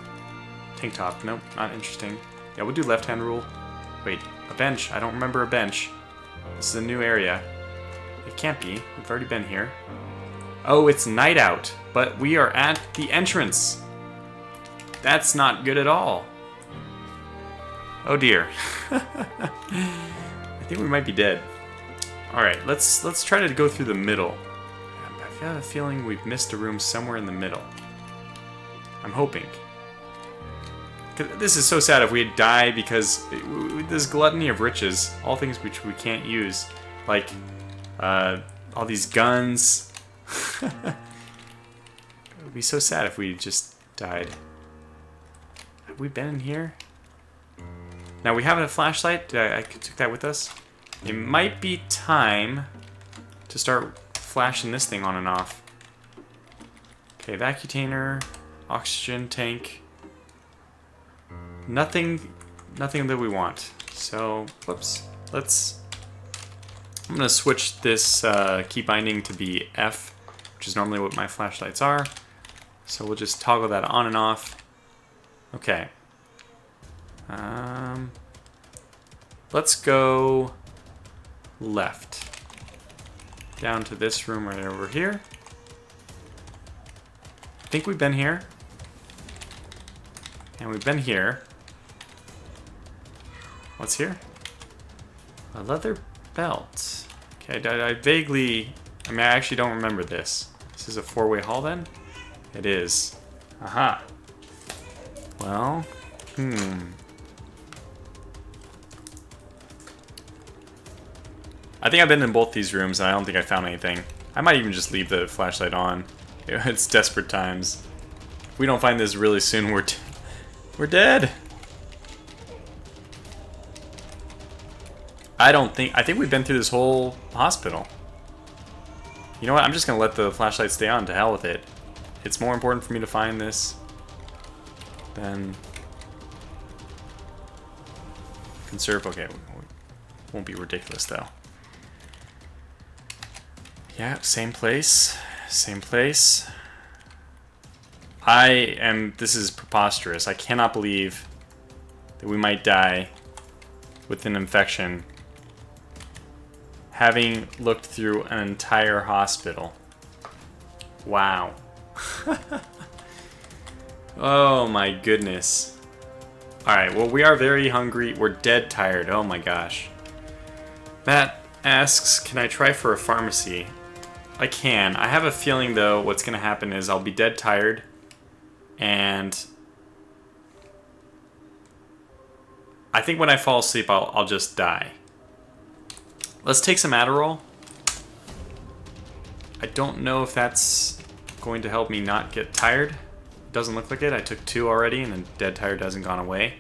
Tank top. Nope, not interesting. Yeah, we'll do left-hand rule. Wait, a bench. I don't remember a bench. This is a new area. It can't be. We've already been here. Oh, it's night out, but we are at the entrance. That's not good at all. Oh dear. I think we might be dead. All right, let's try to go through the middle. I have a feeling we've missed a room somewhere in the middle. I'm hoping. This is so sad if we die because this gluttony of riches, all things which we can't use, like all these guns. It would be so sad if we just died. Have we been in here? Now we have a flashlight. I took that with us. It might be time to start flashing this thing on and off. Okay, vacutainer, oxygen tank. Nothing that we want. So, whoops. I'm gonna switch this key binding to be F, which is normally what my flashlights are. So we'll just toggle that on and off. Okay. Let's go left. Down to this room right over here. I think we've been here. And we've been here. What's here? A leather belt. Okay, I vaguely... I mean, I actually don't remember this. This is a four-way hall then? It is. Aha. Well, I think I've been in both these rooms and I don't think I found anything. I might even just leave the flashlight on. It's desperate times. If we don't find this really soon, we're dead. I think we've been through this whole hospital. You know what? I'm just gonna let the flashlight stay on. To hell with it. It's more important for me to find this than conserve. Okay, won't be ridiculous though. Yeah, same place. Same place. This is preposterous. I cannot believe that we might die with an infection having looked through an entire hospital. Wow. Oh my goodness. Alright, well we are very hungry. We're dead tired. Oh my gosh. Matt asks, can I try for a pharmacy? I can. I have a feeling though what's going to happen is I'll be dead tired and I think when I fall asleep I'll just die. Let's take some Adderall. I don't know if that's going to help me not get tired. Doesn't look like it. I took 2 already and the dead tired hasn't gone away.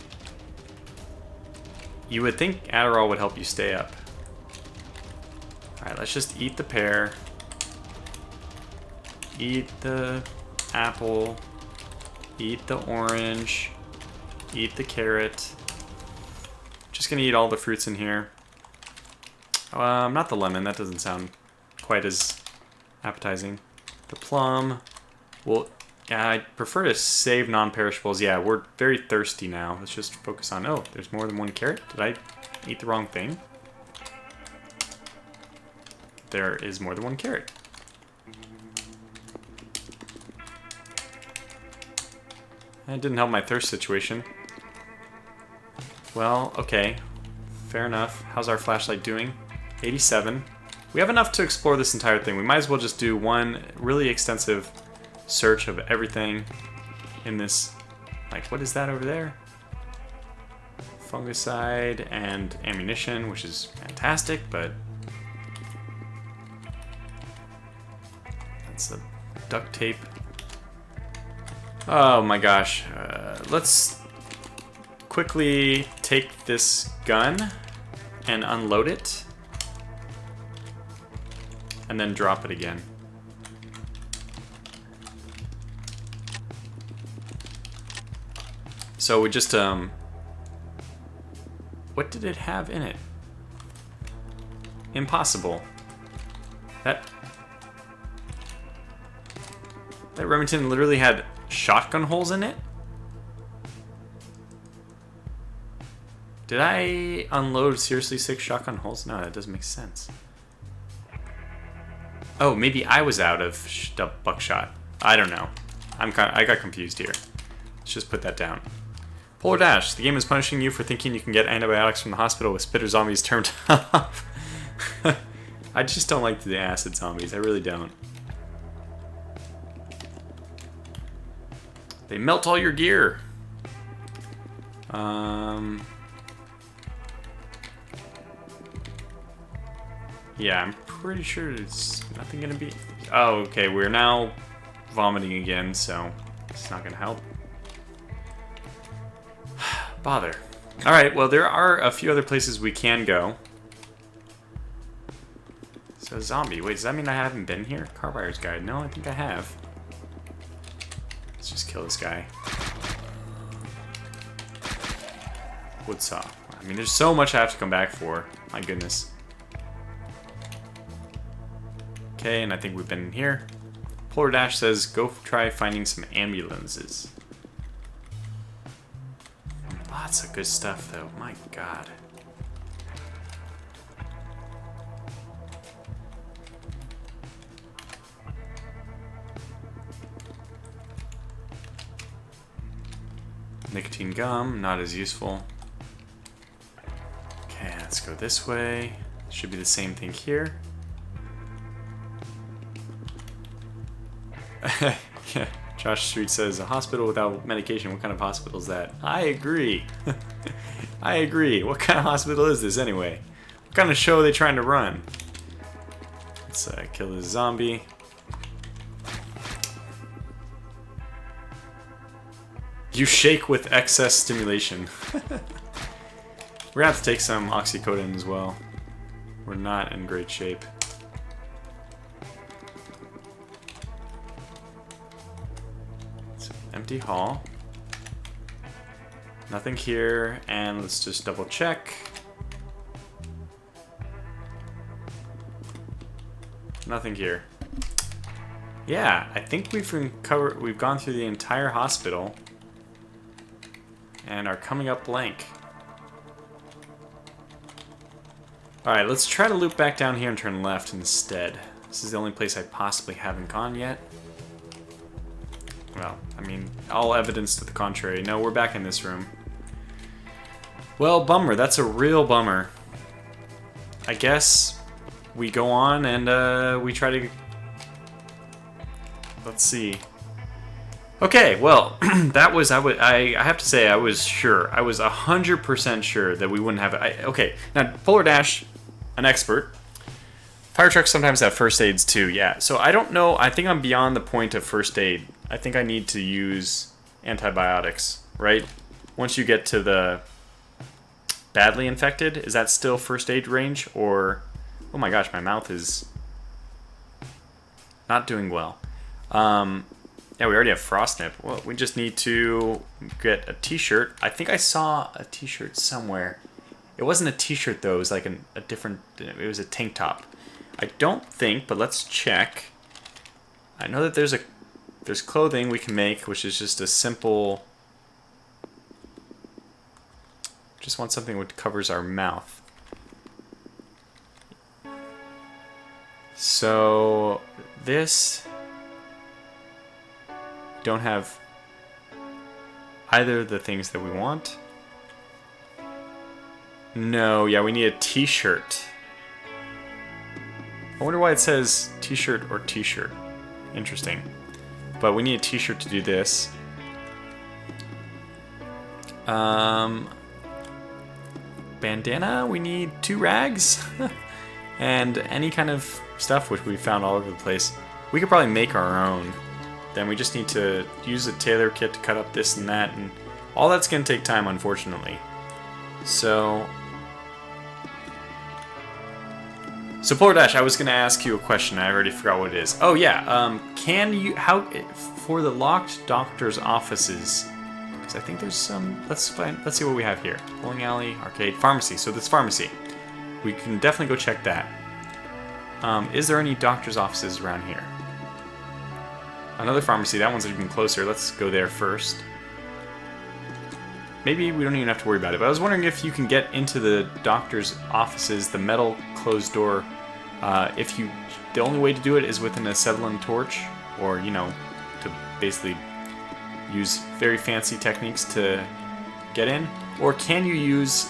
You would think Adderall would help you stay up. Alright, let's just eat the pear. Eat the apple. Eat the orange. Eat the carrot. Just gonna eat all the fruits in here. Not the lemon. That doesn't sound quite as appetizing. The plum. Well, yeah, I prefer to save non-perishables. Yeah, we're very thirsty now. Let's just focus on... Oh, there's more than 1 carrot? Did I eat the wrong thing? There is more than 1 carrot. That didn't help my thirst situation. Well, okay. Fair enough. How's our flashlight doing? 87. We have enough to explore this entire thing. We might as well just do one really extensive search of everything in this. Like, what is that over there? Fungicide and ammunition, which is fantastic, but that's the duct tape. Oh my gosh. Let's quickly take this gun and unload it. and then drop it again. So we just, what did it have in it? Impossible. That Remington literally had shotgun holes in it? Did I unload seriously 6 shotgun holes? No, that doesn't make sense. Oh, maybe I was out of buckshot. I don't know. I got confused here. Let's just put that down. Polar Dash, the game is punishing you for thinking you can get antibiotics from the hospital with spitter zombies turned off. I just don't like the acid zombies. I really don't. They melt all your gear. Yeah, I'm pretty sure it's nothing gonna be... Oh, okay, we're now vomiting again, so it's not gonna help. Bother. Alright, well, there are a few other places we can go. So, zombie. Wait, does that mean I haven't been here? Car buyer's guide. No, I think I have. Let's just kill this guy. Wood saw. I mean, there's so much I have to come back for. My goodness. Okay, and I think we've been in here. Polar Dash says, go try finding some ambulances. Lots of good stuff, though. My God. Nicotine gum, not as useful. Okay, let's go this way. Should be the same thing here. Yeah, Josh Street says, a hospital without medication, what kind of hospital is that? I agree. I agree. What kind of hospital is this anyway? What kind of show are they trying to run? Let's kill this zombie. You shake with excess stimulation. We're gonna have to take some oxycodone as well. We're not in great shape. Empty hall. Nothing here, and let's just double check. Nothing here. Yeah, I think we've gone through the entire hospital and are coming up blank. Alright, let's try to loop back down here and turn left instead. This is the only place I possibly haven't gone yet. Well, I mean, all evidence to the contrary. No, we're back in this room. Well, bummer. That's a real bummer. I guess we go on and we try to... Let's see. Okay, well, that was... I have to say, I was sure. I was 100% sure that we wouldn't have it. Okay, now, Polar Dash, an expert. Fire trucks sometimes have first aids too, yeah. So I don't know. I think I'm beyond the point of first aid. I think I need to use antibiotics, right? Once you get to the badly infected, is that still first aid range? Or, oh my gosh, my mouth is not doing well. Yeah, we already have frost nip. Well, we just need to get a t-shirt. I think I saw a t-shirt somewhere. It wasn't a t-shirt though, it was like a different, it was a tank top. I don't think, but let's check. I know that there's clothing we can make, which is just a simple... Just want something that covers our mouth. So, this... Don't have either of the things that we want. No, yeah, we need a t-shirt. I wonder why it says t-shirt or t-shirt. Interesting. But we need a t-shirt to do this. Bandana, we need 2 rags. And any kind of stuff which we found all over the place. We could probably make our own. Then we just need to use a tailor kit to cut up this and that. And all that's going to take time, unfortunately. So... So Polar Dash, I was going to ask you a question. I already forgot what it is. Oh yeah, can you for the locked doctor's offices? Because I think there's some. Let's see what we have here. Bowling alley, arcade, pharmacy. So this pharmacy, we can definitely go check that. Is there any doctor's offices around here? Another pharmacy. That one's even closer. Let's go there first. Maybe we don't even have to worry about it, but I was wondering if you can get into the doctor's offices, the metal closed door, the only way to do it is with an acetylene torch, or, you know, to basically use very fancy techniques to get in, or can you use...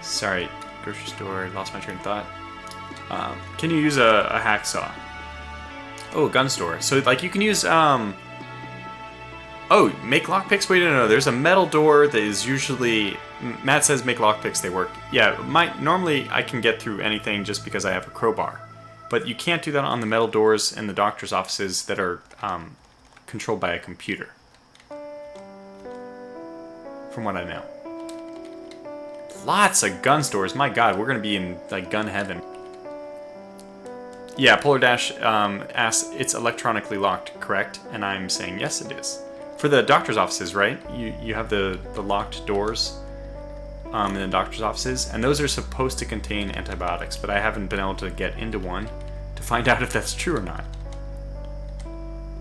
Sorry, grocery store, lost my train of thought. Can you use a hacksaw? Oh, gun store. So, like, you can use, Oh, make lockpicks? Wait, no, there's a metal door that is usually... Matt says make lockpicks, they work. Yeah, normally I can get through anything just because I have a crowbar. But you can't do that on the metal doors in the doctor's offices that are controlled by a computer. From what I know. Lots of gun stores. My god, we're going to be in, like, gun heaven. Yeah, Polar Dash asks, it's electronically locked, correct? And I'm saying yes, it is. For the doctor's offices, right? You have the locked doors in the doctor's offices, and those are supposed to contain antibiotics, but I haven't been able to get into one to find out if that's true or not.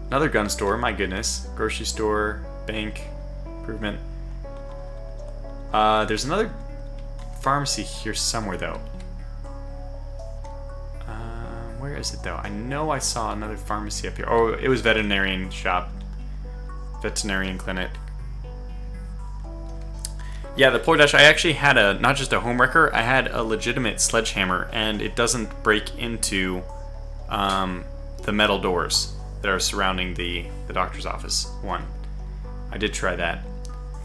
Another gun store, my goodness. Grocery store, bank, improvement. There's another pharmacy here somewhere, though. Where is it, though? I know I saw another pharmacy up here. Oh, it was veterinarian shop. Veterinarian clinic. Yeah, the Polar Dash, I actually had not just a home wrecker, I had a legitimate sledgehammer, and it doesn't break into the metal doors that are surrounding the doctor's office one. I did try that.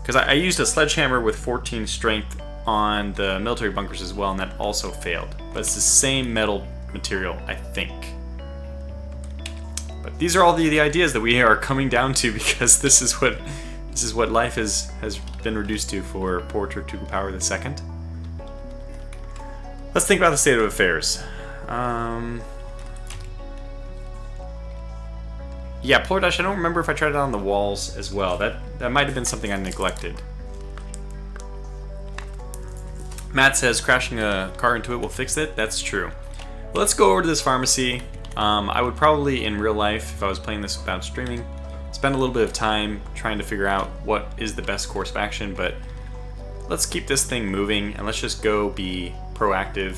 Because I used a sledgehammer with 14 strength on the military bunkers as well, and that also failed. But it's the same metal material, I think. But these are all the ideas that we are coming down to, because this is what life has been reduced to for poor Tortuga Power II. Let's think about the state of affairs. Yeah, Polar Dash, I don't remember if I tried it on the walls as well. That might have been something I neglected. Matt says crashing a car into it will fix it. That's true. Well, let's go over to this pharmacy. I would probably, in real life, if I was playing this without streaming, spend a little bit of time trying to figure out what is the best course of action, but let's keep this thing moving, and let's just go be proactive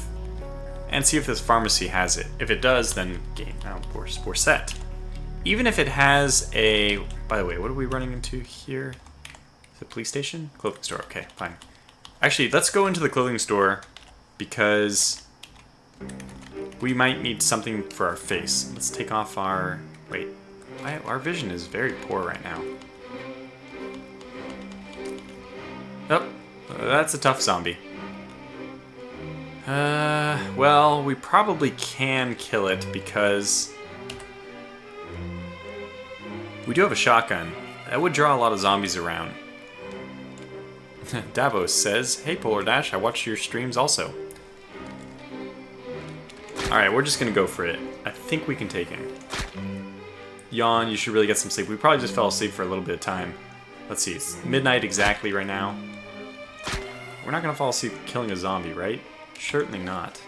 and see if this pharmacy has it. If it does, then game. Now we're set. Even if it has a... By the way, what are we running into here? Is it a police station? Clothing store. Okay, fine. Actually, let's go into the clothing store, because we might need something for our face. Let's take off our... Wait. Our vision is very poor right now. Oh, that's a tough zombie. Well, we probably can kill it, because we do have a shotgun. That would draw a lot of zombies around. Davos says, hey Polar Dash, I watch your streams also. Alright, we're just gonna go for it. I think we can take him. Yawn, you should really get some sleep. We probably just fell asleep for a little bit of time. Let's see, it's midnight exactly right now. We're not gonna fall asleep killing a zombie, right? Certainly not.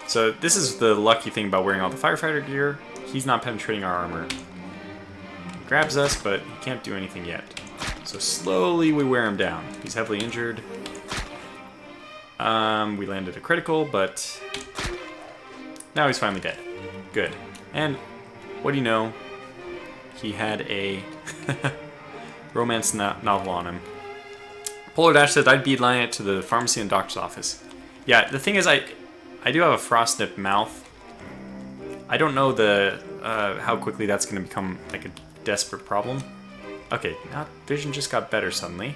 So this is the lucky thing about wearing all the firefighter gear. He's not penetrating our armor. He grabs us, but he can't do anything yet. So slowly we wear him down. He's heavily injured. We landed a critical, but now he's finally dead. Good. And what do you know? He had a romance novel on him. Polar Dash said I'd beeline it to the pharmacy and doctor's office. Yeah, the thing is, I do have a frostnip mouth. I don't know how quickly that's going to become like a desperate problem. Okay, now vision just got better suddenly.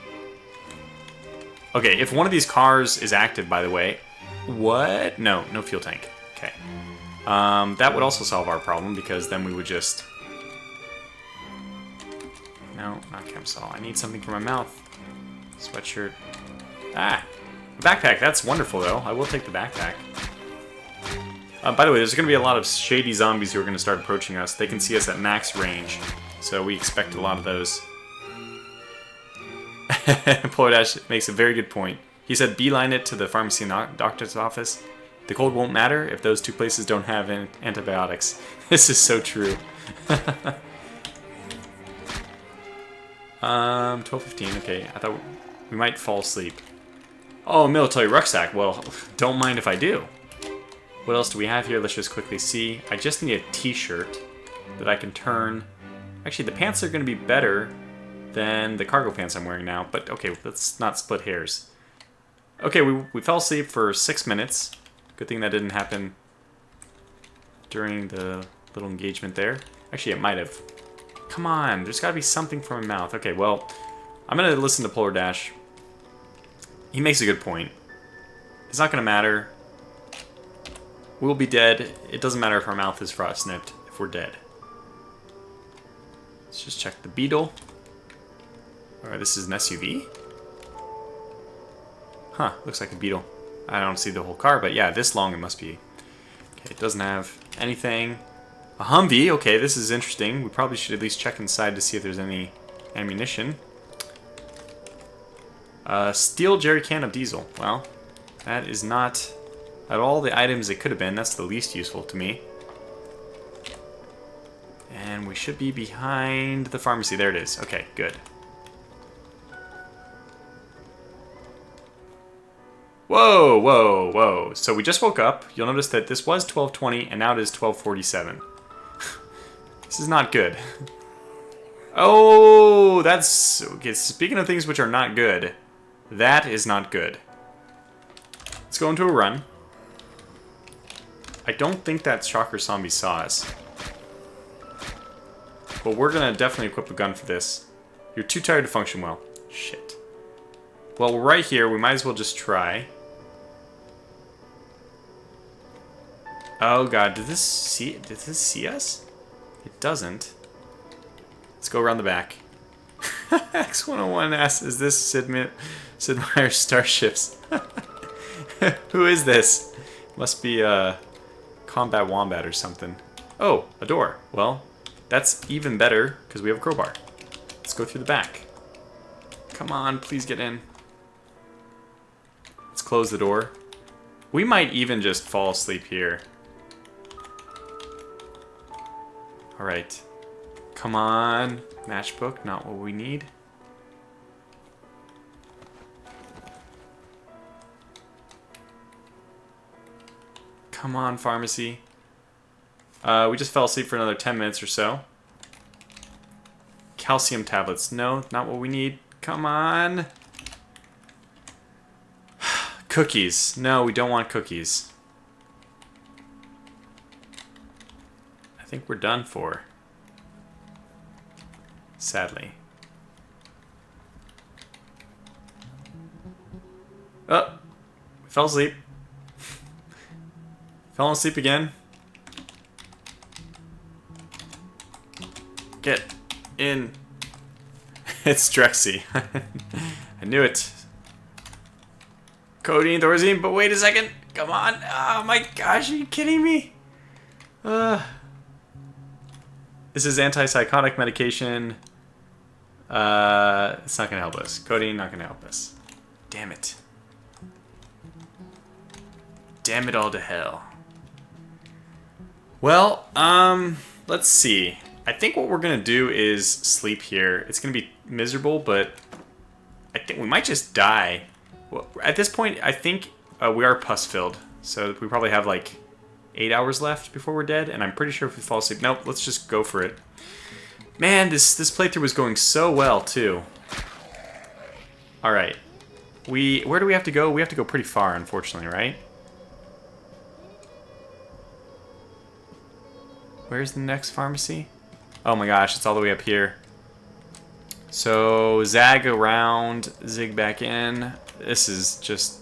Okay, if one of these cars is active, by the way... What? No fuel tank. Okay. That would also solve our problem, because then we would just... No, not chem saw. I need something for my mouth. Sweatshirt. Ah! Backpack, that's wonderful though. I will take the backpack. By the way, there's going to be a lot of shady zombies who are going to start approaching us. They can see us at max range, so we expect a lot of those. Polar Dash makes a very good point. He said beeline it to the pharmacy and doctor's office. The cold won't matter if those two places don't have antibiotics. This is so true. 12:15, okay. I thought we might fall asleep. Oh, military rucksack. Well, don't mind if I do. What else do we have here? Let's just quickly see. I just need a t-shirt that I can turn. Actually, the pants are going to be better than the cargo pants I'm wearing now. But okay, let's not split hairs. Okay, we fell asleep for 6 minutes. Good thing that didn't happen during the little engagement there. Actually, it might have. Come on, there's got to be something from my mouth. Okay, well, I'm going to listen to Polar Dash. He makes a good point. It's not going to matter. We'll be dead. It doesn't matter if our mouth is frost nipped if we're dead. Let's just check the beetle. Alright, this is an SUV? Huh, looks like a beetle. I don't see the whole car, but yeah, this long it must be. Okay, it doesn't have anything. A Humvee, okay, this is interesting. We probably should at least check inside to see if there's any ammunition. Steel jerry can of diesel. Well, that is not at all the items it could have been. That's the least useful to me. And we should be behind the pharmacy. There it is. Okay, good. Whoa, whoa, whoa. So we just woke up. You'll notice that this was 12:20 and now it is 12:47. This is not good. Oh, that's... Okay, speaking of things which are not good, that is not good. Let's go into a run. I don't think that shocker zombie saw us. But we're gonna definitely equip a gun for this. You're too tired to function well. Shit. Well, we're right here. We might as well just try. Oh god, did this see us? It doesn't. Let's go around the back. X101 asks, is this Sid Meier's Starships? Who is this? Must be Combat Wombat or something. Oh, a door. Well, that's even better because we have a crowbar. Let's go through the back. Come on, please get in. Let's close the door. We might even just fall asleep here. Alright. Come on. Matchbook, not what we need. Come on, pharmacy. We just fell asleep for another 10 minutes or so. Calcium tablets. No, not what we need. Come on. Cookies. No, we don't want cookies. I think we're done for. Sadly. Oh, we fell asleep. Fell asleep again. Get in. It's Drexy. I knew it. Codeine, Thorazine, but wait a second. Come on. Oh my gosh, are you kidding me? This is antipsychotic medication. It's not gonna help us. Codeine, not gonna help us. Damn it. Damn it all to hell. Well, let's see. I think what we're gonna do is sleep here. It's gonna be miserable, but I think we might just die. Well, at this point, I think we are pus-filled, so we probably have like 8 hours left before we're dead, and I'm pretty sure if we fall asleep... Nope, let's just go for it. Man, this playthrough was going so well, too. Alright. Where do we have to go? We have to go pretty far, unfortunately, right? Where's the next pharmacy? Oh my gosh, it's all the way up here. So, zag around, zig back in. This is just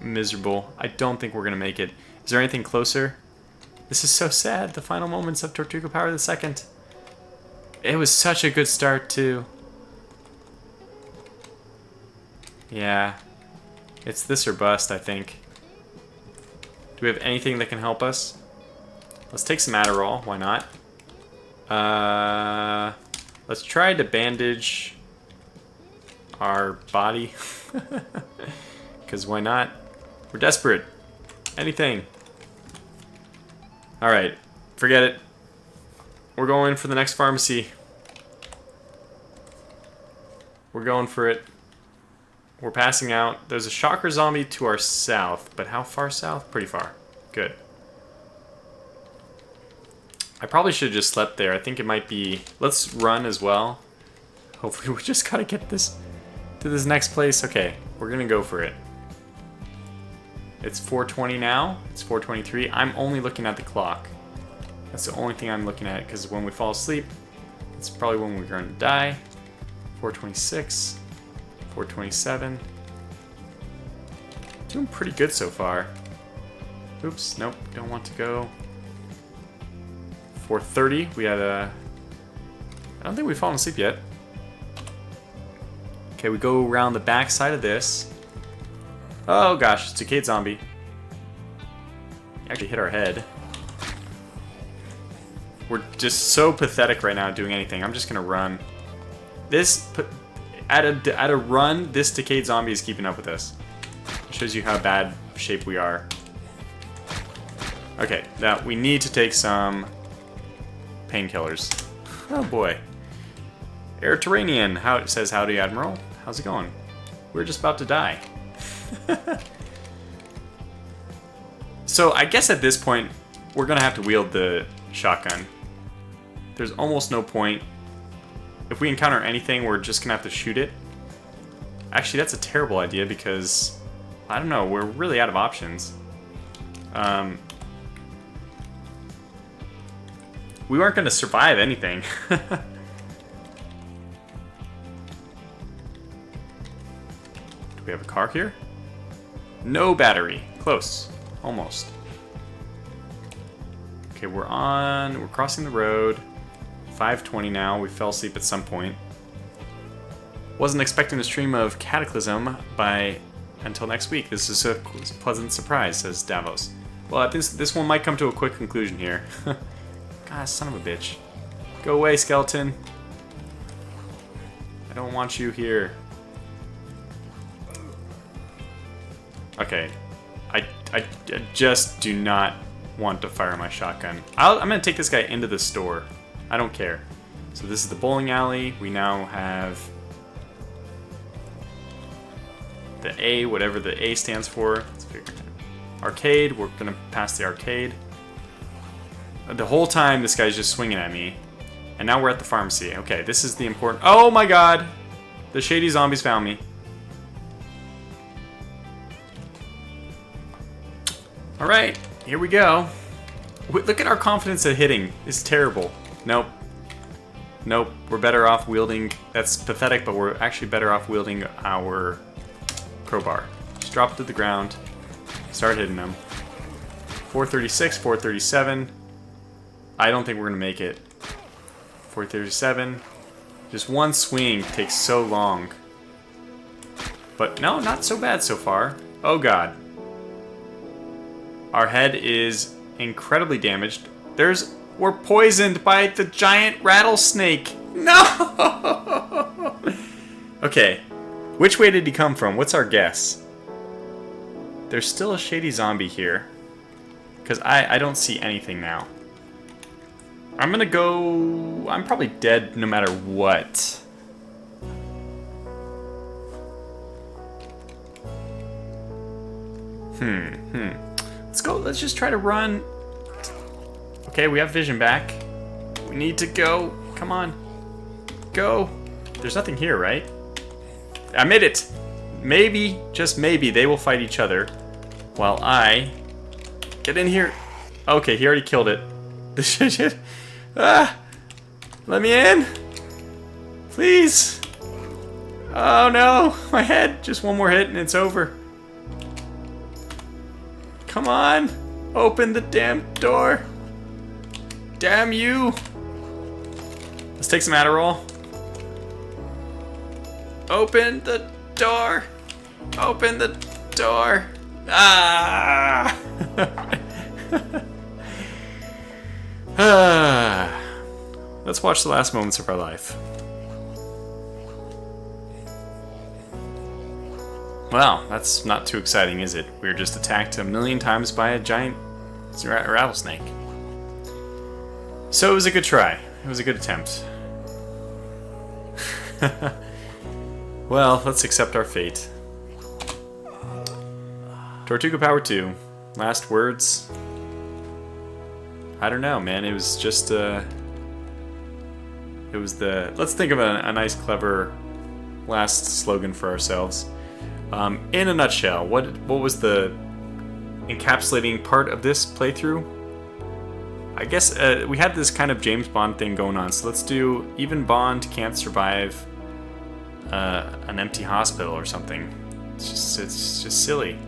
miserable. I don't think we're going to make it. Is there anything closer? This is so sad. The final moments of Tortuga Power II. It was such a good start, too. Yeah. It's this or bust, I think. Do we have anything that can help us? Let's take some Adderall. Why not? Let's try to bandage our body. Because why not? We're desperate. Anything. Alright. Forget it. We're going for the next pharmacy. We're going for it. We're passing out. There's a shocker zombie to our south. But how far south? Pretty far. Good. I probably should have just slept there. I think it might be... Let's run as well. Hopefully we just gotta get this to this next place. Okay, we're gonna go for it. It's 4:20 now. It's 4:23. I'm only looking at the clock. That's the only thing I'm looking at, because when we fall asleep, it's probably when we're gonna die. 4:26. 4:27. Doing pretty good so far. Oops, nope, don't want to go. 4:30, we had a... I don't think we've fallen asleep yet. Okay, we go around the back side of this. Oh gosh, it's a Cade zombie. Actually hit our head. We're just so pathetic right now doing anything. I'm just gonna run. This, at a run, this decayed zombie is keeping up with us. It shows you how bad shape we are. Okay, now we need to take some painkillers. Oh boy. Airterranean, how it says, howdy Admiral. How's it going? We're just about to die. So I guess at this point, we're gonna have to wield the shotgun. There's almost no point. If we encounter anything, we're just gonna have to shoot it. Actually, that's a terrible idea because, I don't know, we're really out of options. We weren't gonna survive anything. Do we have a car here? No battery. Close. Almost. Okay, we're crossing the road. 5:20 now. We fell asleep at some point. Wasn't expecting a stream of Cataclysm until next week. This is a pleasant surprise, says Davos. Well, this one might come to a quick conclusion here. God, son of a bitch. Go away, skeleton. I don't want you here. Okay. I just do not want to fire my shotgun. I'm going to take this guy into the store. I don't care. So this is the bowling alley. We now have the A, whatever the A stands for. Let's figure it out. Arcade. We're going to pass the arcade. The whole time this guy's just swinging at me. And now we're at the pharmacy. Okay, this is the important... Oh my god! The shady zombies found me. Alright, here we go. Look at our confidence at hitting. It's terrible. Nope. Nope, we're better off wielding... That's pathetic, but we're actually better off wielding our crowbar. Just drop it to the ground. Start hitting them. 436, 437. I don't think we're going to make it. 437. Just one swing takes so long. But no, not so bad so far. Oh god. Our head is incredibly damaged. We're poisoned by the giant rattlesnake. No! Okay. Which way did he come from? What's our guess? There's still a shady zombie here. Because I don't see anything now. I'm gonna go... I'm probably dead no matter what. Let's go. Let's just try to run. Okay, we have vision back. We need to go. Come on. Go. There's nothing here, right? I made it. Maybe, just maybe, they will fight each other while I get in here. Okay, he already killed it. Let me in. Please. Oh no, my head. Just one more hit and it's over. Come on. Open the damn door. Damn you. Let's take some Adderall. Open the door. Open the door! Ah! Let's watch the last moments of our life. Well, that's not too exciting, is it? We were just attacked 1,000,000 times by a giant rattlesnake. So it was a good try. It was a good attempt. Well, let's accept our fate. Tortuga Power 2. Last words. I don't know, man. It was just it was the... Let's think of a nice, clever last slogan for ourselves. In a nutshell, what was the encapsulating part of this playthrough? I guess we had this kind of James Bond thing going on, so let's do even Bond can't survive an empty hospital or something. It's just silly.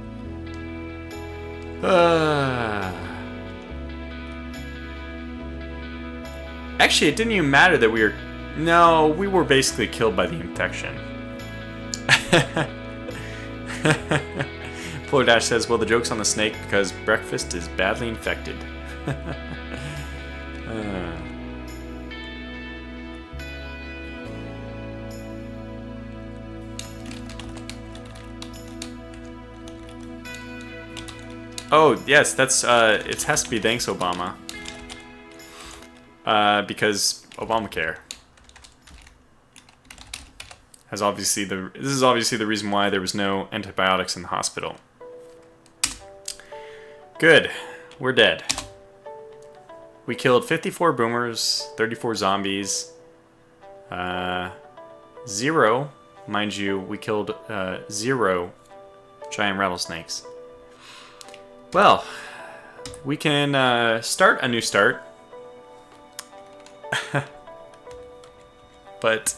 Actually, it didn't even matter that we were... No, we were basically killed by the infection. Fuller Dash says, well, the joke's on the snake because breakfast is badly infected. Oh, yes, that's, it has to be thanks, Obama. Because Obamacare. This is obviously the reason why there was no antibiotics in the hospital. Good. We're dead. We killed 54 boomers, 34 zombies, 0, mind you, we killed 0 giant rattlesnakes. Well, we can start a new start. But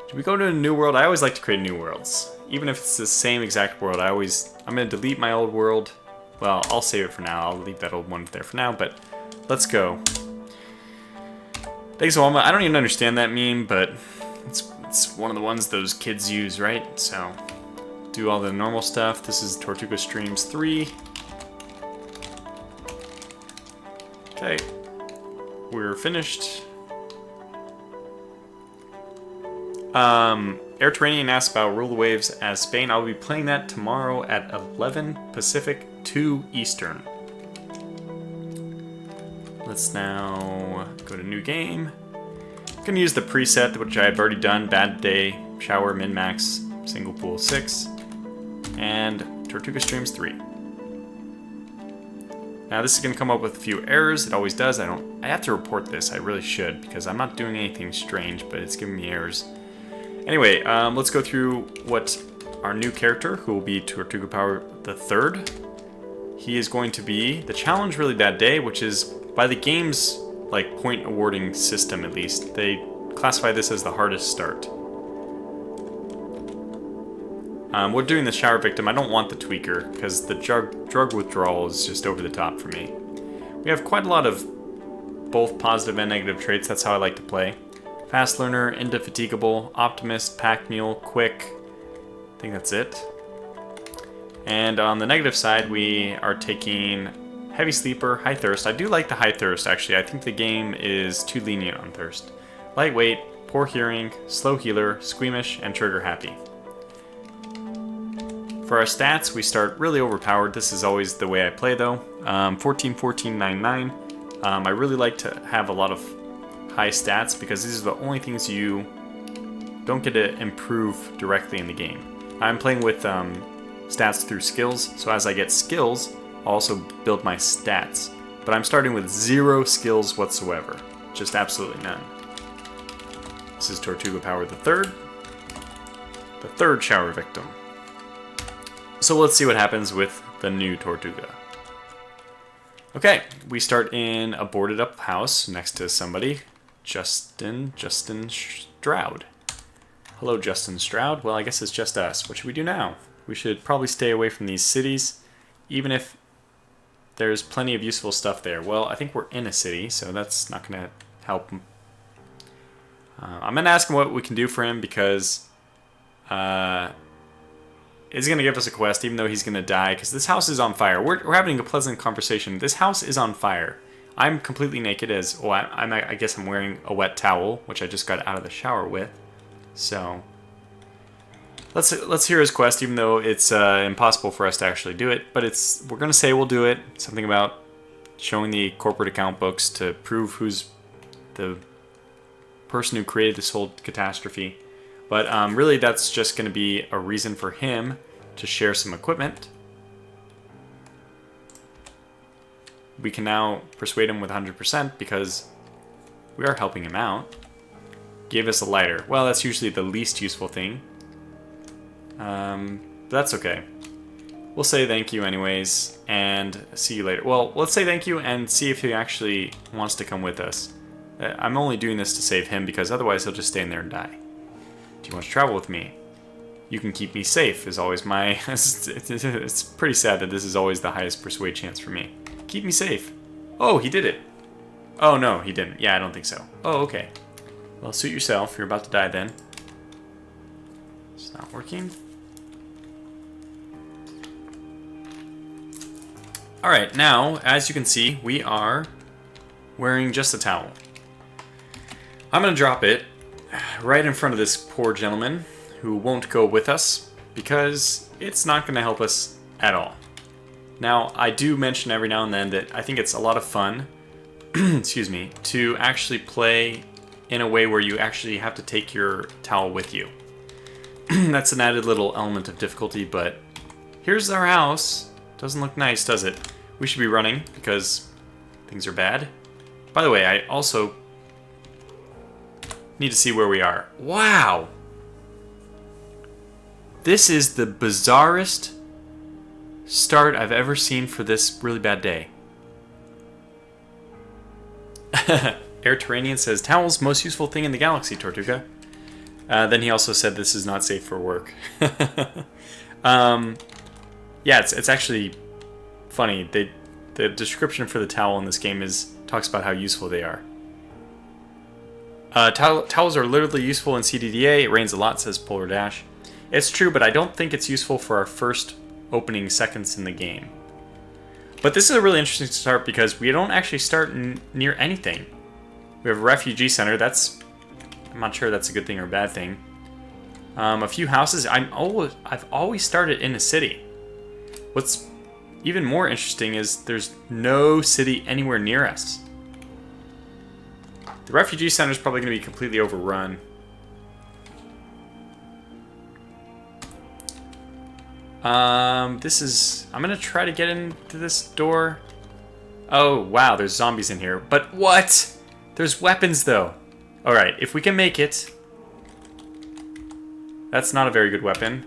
should we go to a new world? I always like to create new worlds. Even if it's the same exact world, I'm going to delete my old world. Well, I'll save it for now. I'll leave that old one there for now, but let's go. Thanks, Obama. I don't even understand that meme, but it's one of the ones those kids use, right? So, do all the normal stuff. This is Tortuga Streams 3. Okay. We're finished. Airterranian asks about Rule the Waves as Spain. I'll be playing that tomorrow at 11 Pacific, 2 Eastern. Let's now go to new game. I'm going to use the preset, which I've already done. Bad Day, Shower, Min-Max, Single Pool 6, and Tortuga Streams 3. Now this is going to come up with a few errors. It always does. I have to report this. I really should, because I'm not doing anything strange, but it's giving me errors. Anyway, let's go through what our new character, who will be Tortuga Power the Third. He is going to be the Challenge Really Bad Day, which is, by the game's point awarding system at least, they classify this as the hardest start. We're doing the Shower Victim. I don't want the Tweaker, because the drug withdrawal is just over the top for me. We have quite a lot of both positive and negative traits. That's how I like to play. Fast Learner, Indefatigable, Optimist, Pack Mule, Quick. I think that's it. And on the negative side, we are taking Heavy Sleeper, High Thirst. I do like the High Thirst, actually. I think the game is too lenient on Thirst. Lightweight, Poor Hearing, Slow Healer, Squeamish, and Trigger Happy. For our stats, we start really overpowered. This is always the way I play, though. 14, 14, 9, 9. I really like to have a lot of high stats because these are the only things you don't get to improve directly in the game. I'm playing with stats through skills, so as I get skills, I'll also build my stats. But I'm starting with 0 skills whatsoever. Just absolutely none. This is Tortuga Power the Third. The third Shower Victim. So let's see what happens with the new Tortuga. Okay, we start in a boarded up house next to somebody. Justin Stroud. Hello, Justin Stroud. Well, I guess it's just us. What should we do now? We should probably stay away from these cities, even if there's plenty of useful stuff there. Well, I think we're in a city, so that's not going to help. I'm going to ask him what we can do for him because is going to give us a quest, even though he's going to die, because this house is on fire. We're having a pleasant conversation. This house is on fire. I'm completely naked as... Oh, I guess I'm wearing a wet towel, which I just got out of the shower with. So... Let's hear his quest, even though it's impossible for us to actually do it. But we're going to say we'll do it. Something about showing the corporate account books to prove who's the person who created this whole catastrophe. But really, that's just going to be a reason for him to share some equipment. We can now persuade him with 100% because we are helping him out. Gave us a lighter. Well, that's usually the least useful thing. That's okay. We'll say thank you anyways, and see you later. Well, let's say thank you and see if he actually wants to come with us. I'm only doing this to save him because otherwise he'll just stay in there and die. Do you want to travel with me? You can keep me safe is always my... It's pretty sad that this is always the highest persuade chance for me. Keep me safe. Oh, he did it. Oh, no, he didn't. Yeah, I don't think so. Oh, okay. Well, suit yourself. You're about to die then. It's not working. Alright, now, as you can see, we are wearing just a towel. I'm going to drop it right in front of this poor gentleman who won't go with us because it's not going to help us at all. Now, I do mention every now and then that I think it's a lot of fun, excuse me, to actually play in a way where you actually have to take your towel with you. That's an added little element of difficulty, but here's our house. Doesn't look nice, does it? We should be running because things are bad. By the way, I also need to see where we are. Wow! This is the bizarrest start I've ever seen for this really bad day. Air Terranian says, towels, most useful thing in the galaxy, Tortuga. Then he also said this is not safe for work. Yeah, it's actually funny. The description for the towel in this game talks about how useful they are. Towels are literally useful in CDDA. It rains a lot, says Polar Dash. It's true, but I don't think it's useful for our first opening seconds in the game. But this is a really interesting start because we don't actually start near anything. We have a refugee center. I'm not sure that's a good thing or a bad thing. A few houses. I've always started in a city. What's even more interesting is there's no city anywhere near us. The refugee center is probably going to be completely overrun. I'm going to try to get into this door. Oh, wow, there's zombies in here. But what? There's weapons, though. Alright, if we can make it. That's not a very good weapon.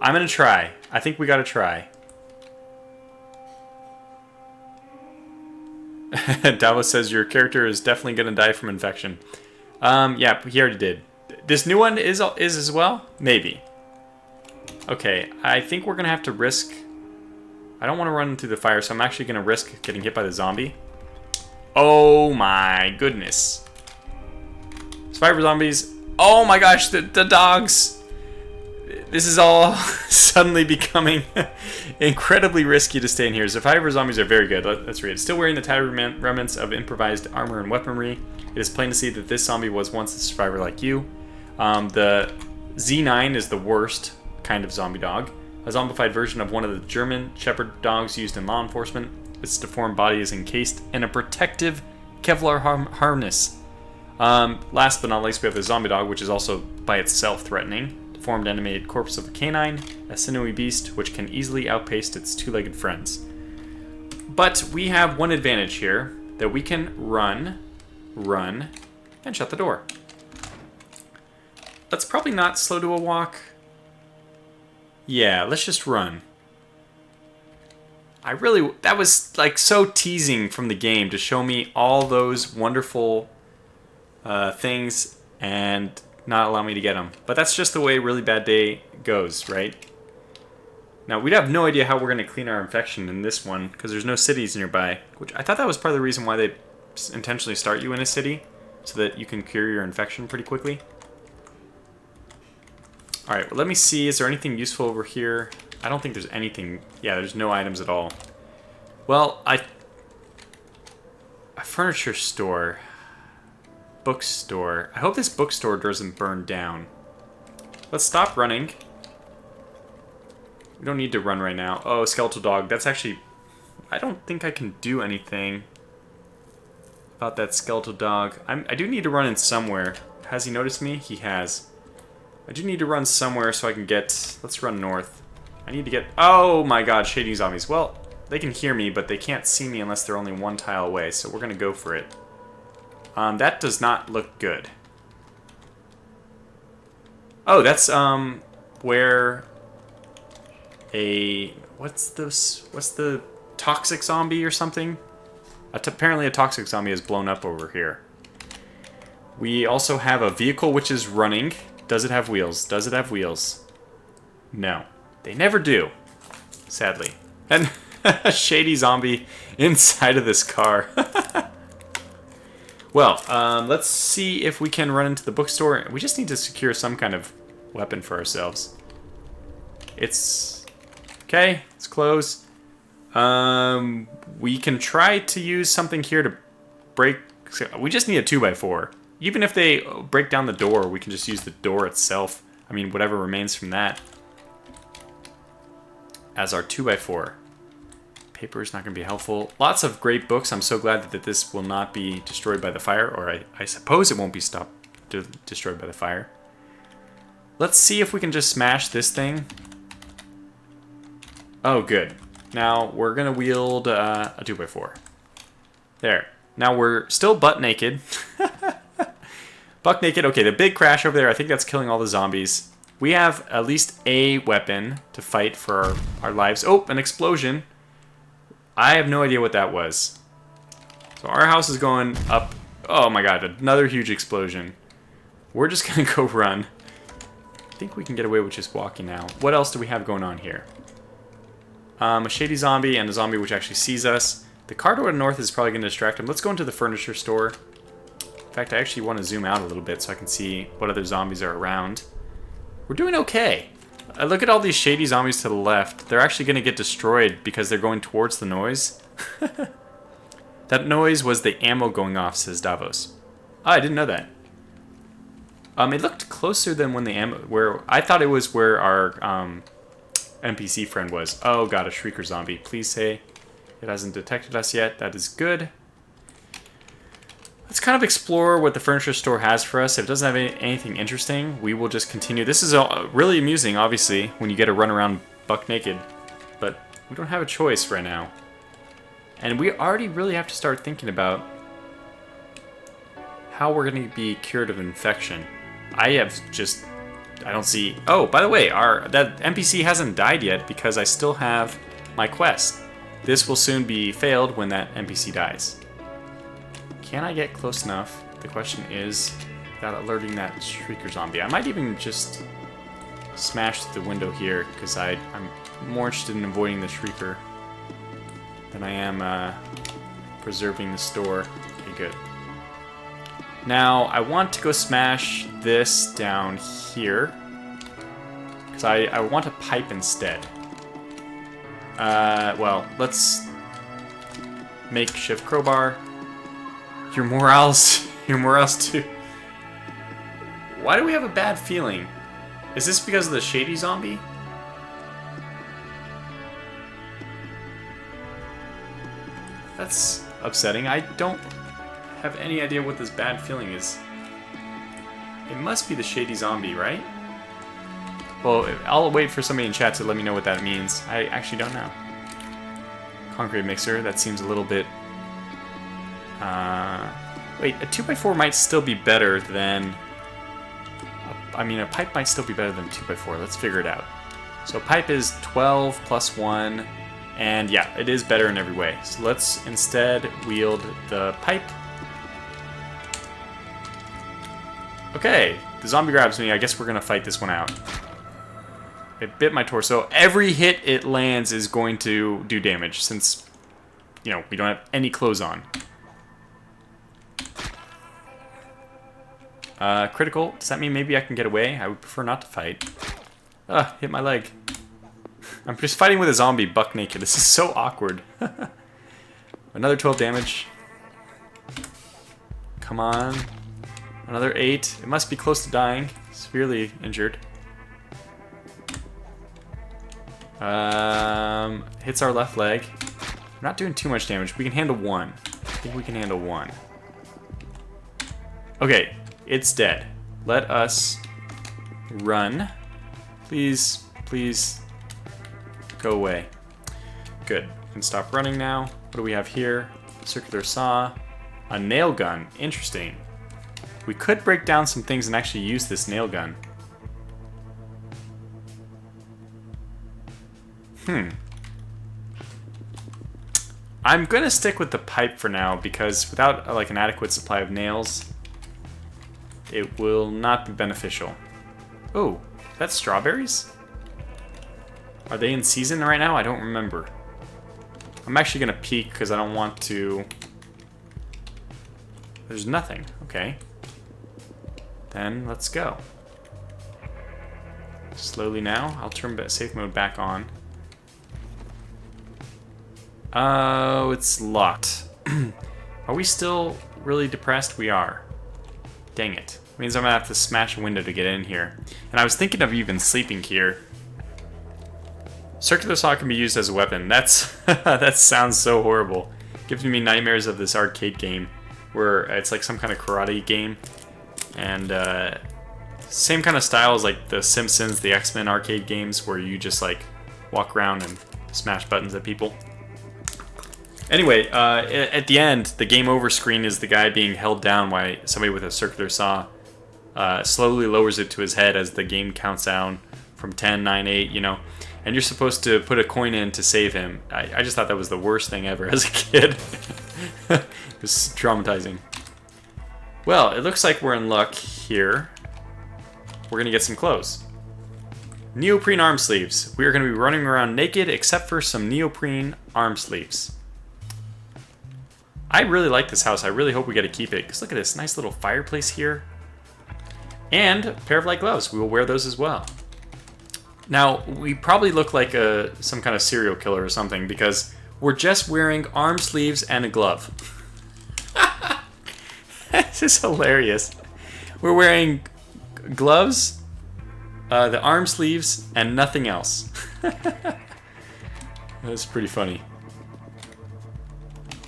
I'm going to try. I think we got to try. Davos says your character is definitely going to die from infection. Yeah, he already did. This new one is as well? Maybe. Okay, I think we're going to have to risk... I don't want to run through the fire, so I'm actually going to risk getting hit by the zombie. Oh my goodness. Survivor zombies. Oh my gosh, the dogs. This is all suddenly becoming incredibly risky to stay in here. Survivor zombies are very good. Let's read it. Still wearing the tattered remnants of improvised armor and weaponry, it is plain to see that this zombie was once a survivor like you. The Z9 is the worst kind of zombie dog. A zombified version of one of the German shepherd dogs used in law enforcement. Its deformed body is encased in a protective Kevlar harness. Last but not least, we have the zombie dog, which is also by itself threatening. Deformed animated corpse of a canine, a sinewy beast which can easily outpace its two-legged friends. But we have one advantage here, that we can run, and shut the door. Let's probably not slow to a walk. Yeah, let's just run. That was like so teasing from the game to show me all those wonderful things and not allow me to get them. But that's just the way Really Bad Day goes, right? Now, we'd have no idea how we're going to clean our infection in this one because there's no cities nearby, which I thought that was part of the reason why they intentionally start you in a city so that you can cure your infection pretty quickly. Alright, well, let me see. Is there anything useful over here? I don't think there's anything. Yeah, there's no items at all. Well, a furniture store. Bookstore. I hope this bookstore doesn't burn down. Let's stop running. We don't need to run right now. Oh, skeletal dog. That's actually... I don't think I can do anything about that skeletal dog. I do need to run in somewhere. Has he noticed me? He has. I do need to run somewhere so I can get... Let's run north. I need to get... Oh my god, shady zombies. Well, they can hear me, but they can't see me unless they're only one tile away, so we're going to go for it. That does not look good. Oh, that's where a... What's the toxic zombie or something? Apparently a toxic zombie has blown up over here. We also have a vehicle which is running. Does it have wheels? Does it have wheels? No. They never do. Sadly. And a shady zombie inside of this car. Well, let's see if we can run into the bookstore. We just need to secure some kind of weapon for ourselves. It's... Okay, it's closed. We can try to use something here to break... We just need a 2x4. Even if they break down the door, we can just use the door itself. I mean, whatever remains from that. As our 2x4. Paper is not going to be helpful. Lots of great books. I'm so glad that this will not be destroyed by the fire. Or I suppose it won't be destroyed by the fire. Let's see if we can just smash this thing. Oh, good. Now, we're going to wield a 2x4. There. Now, we're still butt naked. Buck naked. Okay, the big crash over there, I think that's killing all the zombies. We have at least a weapon to fight for our lives. Oh, an explosion. I have no idea what that was. So our house is going up. Oh my god, another huge explosion. We're just going to go run. I think we can get away with just walking now. What else do we have going on here? A shady zombie and a zombie which actually sees us. The car door to the north is probably going to distract him. Let's go into the furniture store. In fact, I actually want to zoom out a little bit so I can see what other zombies are around. We're doing okay. Look at all these shady zombies to the left. They're actually going to get destroyed because they're going towards the noise. That noise was the ammo going off, says Davos. Oh, I didn't know that. It looked closer than when the ammo... I thought it was where our NPC friend was. Oh god, a shrieker zombie. Please say it hasn't detected us yet. That is good. Let's kind of explore what the furniture store has for us. If it doesn't have anything interesting, we will just continue. This is really amusing, obviously, when you get to run around buck naked. But we don't have a choice right now. And we already really have to start thinking about how we're going to be cured of infection. I don't see... Oh, by the way, that NPC hasn't died yet because I still have my quest. This will soon be failed when that NPC dies. Can I get close enough? The question is, without alerting that shrieker zombie. I might even just smash the window here, because I'm more interested in avoiding the shrieker than I am preserving the store. Okay, good. Now, I want to go smash this down here, because I want a pipe instead. Well, let's makeshift crowbar. Your morale's too. Why do we have a bad feeling? Is this because of the shady zombie? That's upsetting. I don't have any idea what this bad feeling is. It must be the shady zombie, right? Well, I'll wait for somebody in chat to let me know what that means. I actually don't know. Concrete mixer, that seems a little bit... Wait, a 2x4 might still be better than... a pipe might still be better than 2x4. Let's figure it out. So pipe is 12 plus 1, and yeah, it is better in every way. So let's instead wield the pipe. Okay, the zombie grabs me. I guess we're going to fight this one out. It bit my torso. Every hit it lands is going to do damage since, we don't have any clothes on. Critical. Does that mean maybe I can get away? I would prefer not to fight. Hit my leg. I'm just fighting with a zombie buck naked. This is so awkward. Another 12 damage. Come on. Another 8. It must be close to dying. Severely injured. Hits our left leg. We're not doing too much damage. We can handle 1. I think we can handle 1. Okay, it's dead. Let us run. Please, please go away. Good. We can stop running now. What do we have here? Circular saw. A nail gun. Interesting. We could break down some things and actually use this nail gun. I'm gonna stick with the pipe for now because without like an adequate supply of nails, it will not be beneficial. Oh, that's strawberries? Are they in season right now? I don't remember. I'm actually gonna peek because I don't want to... There's nothing. Okay. Then let's go. Slowly now. I'll turn safe mode back on. Oh, it's locked. Are we still really depressed? We are. Dang it. Means I'm gonna have to smash a window to get in here. And I was thinking of even sleeping here. Circular saw can be used as a weapon. That's that sounds so horrible. Gives me nightmares of this arcade game where it's like some kind of karate game. And same kind of style as like the Simpsons, the X-Men arcade games where you just like walk around and smash buttons at people. Anyway, at the end, the game over screen is the guy being held down by somebody with a circular saw. Slowly lowers it to his head as the game counts down from 10, 9, 8, you know. And you're supposed to put a coin in to save him. I just thought that was the worst thing ever as a kid. It was traumatizing. Well, it looks like we're in luck here. We're going to get some clothes. Neoprene arm sleeves. We are going to be running around naked except for some neoprene arm sleeves. I really like this house. I really hope we get to keep it. Because look at this nice little fireplace here. And a pair of light gloves. We will wear those as well. Now, we probably look like some kind of serial killer or something because we're just wearing arm sleeves and a glove. This is hilarious. We're wearing gloves, the arm sleeves, and nothing else. That's pretty funny.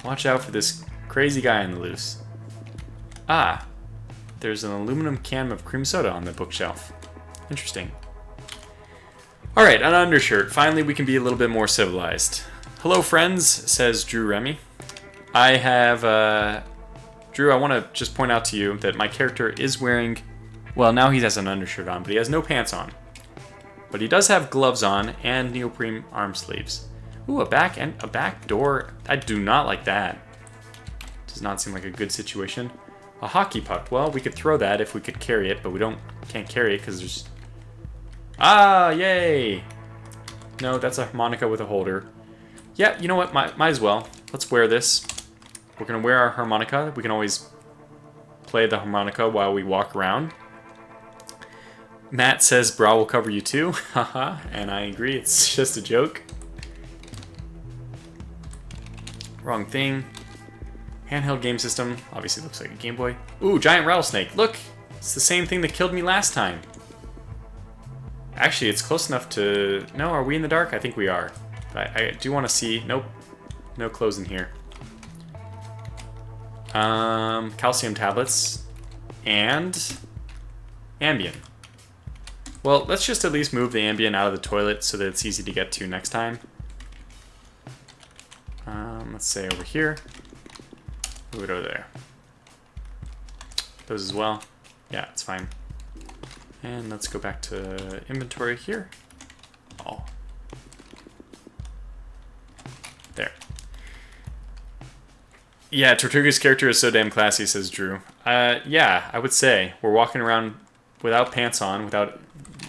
Watch out for this crazy guy on the loose. Ah, there's an aluminum can of cream soda on the bookshelf. Interesting. Alright, an undershirt. Finally, we can be a little bit more civilized. Hello, friends, says Drew Remy. I have, Drew, I want to just point out to you that my character is wearing... Well, now he has an undershirt on, but he has no pants on. But he does have gloves on and neoprene arm sleeves. Ooh, a back door. I do not like that. Does not seem like a good situation. A hockey puck. Well, we could throw that if we could carry it, but we can't carry it because there's... Ah, yay! No, that's a harmonica with a holder. Yeah, you know what? Might as well. Let's wear this. We're going to wear our harmonica. We can always play the harmonica while we walk around. Matt says bra will cover you too. Haha, and I agree. It's just a joke. Wrong thing. Handheld game system. Obviously looks like a Game Boy. Ooh, giant rattlesnake. Look! It's the same thing that killed me last time. Actually, it's close enough to... No, are we in the dark? I think we are. But I do want to see... Nope. No clothes in here. Calcium tablets. And... Ambien. Well, let's just at least move the Ambien out of the toilet so that it's easy to get to next time. Let's say over here. Move it over there. Those as well. Yeah, it's fine. And let's go back to inventory here. Oh. There. Yeah, Tortuga's character is so damn classy, says Drew. Yeah, I would say. We're walking around without pants on, without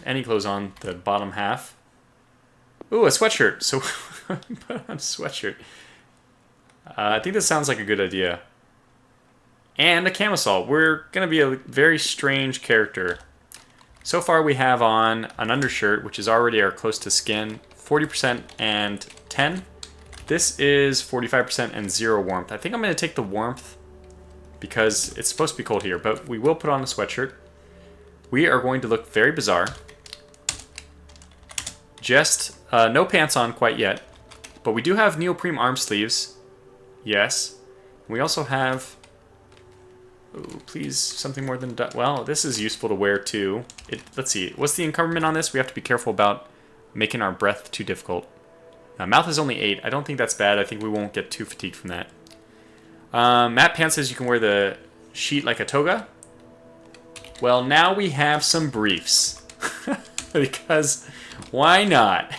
any clothes on the bottom half. Ooh, a sweatshirt. So put on a sweatshirt. I think this sounds like a good idea. And a camisole. We're going to be a very strange character. So far we have on an undershirt, which is already our close to skin, 40% and 10. This is 45% and 0 warmth. I think I'm going to take the warmth because it's supposed to be cold here, but we will put on a sweatshirt. We are going to look very bizarre. Just no pants on quite yet, but we do have neoprene arm sleeves. Yes. We also have... Ooh, please, something more than... Well, this is useful to wear too. Let's see. What's the encumberment on this? We have to be careful about making our breath too difficult. Mouth is only 8. I don't think that's bad. I think we won't get too fatigued from that. Matte pants says you can wear the sheet like a toga. Well, now we have some briefs. Because why not?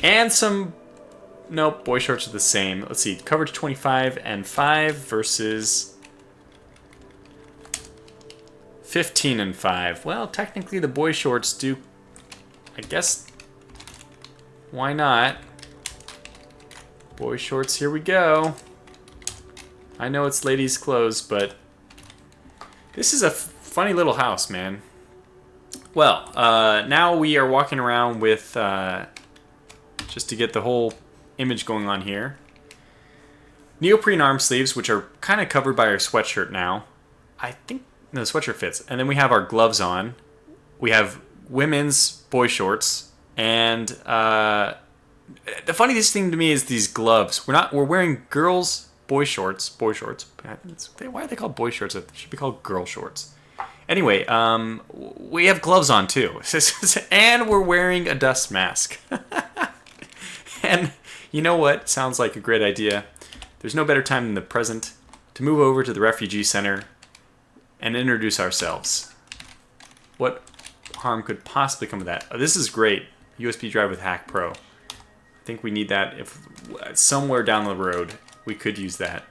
And some... Nope, boy shorts are the same. Let's see. Coverage 25 and 5 versus... 15 and 5. Well, technically the boy shorts do... I guess... Why not? Boy shorts, here we go. I know it's ladies' clothes, but... This is a funny little house, man. Well, now we are walking around with... just to get the whole image going on here. Neoprene arm sleeves, which are kind of covered by our sweatshirt now. I think... No, the sweatshirt fits. And then we have our gloves on. We have women's boy shorts. And the funniest thing to me is these gloves. We're wearing girls' boy shorts. Boy shorts. Why are they called boy shorts? They should be called girl shorts. Anyway, we have gloves on too. And we're wearing a dust mask. And you know what? Sounds like a great idea. There's no better time than the present to move over to the refugee center and introduce ourselves. What harm could possibly come of that? Oh, this is great. USB drive with Hack Pro. I think we need that if somewhere down the road we could use that.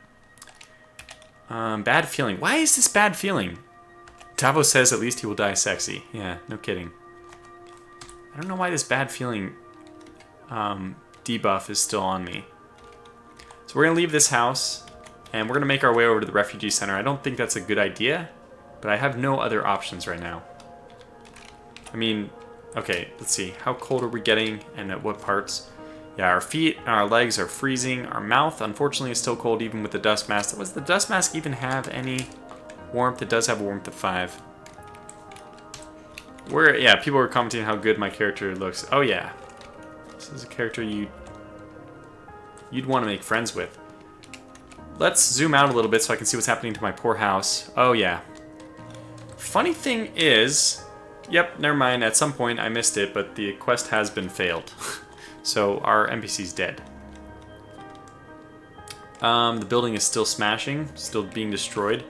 Bad feeling. Why is this bad feeling? Tavo says at least he will die sexy. Yeah, no kidding. I don't know why this bad feeling debuff is still on me. So we're going to leave this house and we're going to make our way over to the refugee center. I don't think that's a good idea, but I have no other options right now. I mean, okay, let's see. How cold are we getting and at what parts? Yeah, our feet and our legs are freezing. Our mouth, unfortunately, is still cold even with the dust mask. Does the dust mask even have any warmth? It does have a warmth of 5. Yeah, people were commenting how good my character looks. Oh, yeah. This is a character you'd want to make friends with. Let's zoom out a little bit so I can see what's happening to my poor house. Oh, yeah. Funny thing is... Yep, never mind. At some point I missed it, but the quest has been failed. So our NPC's dead. The building is still smashing, still being destroyed.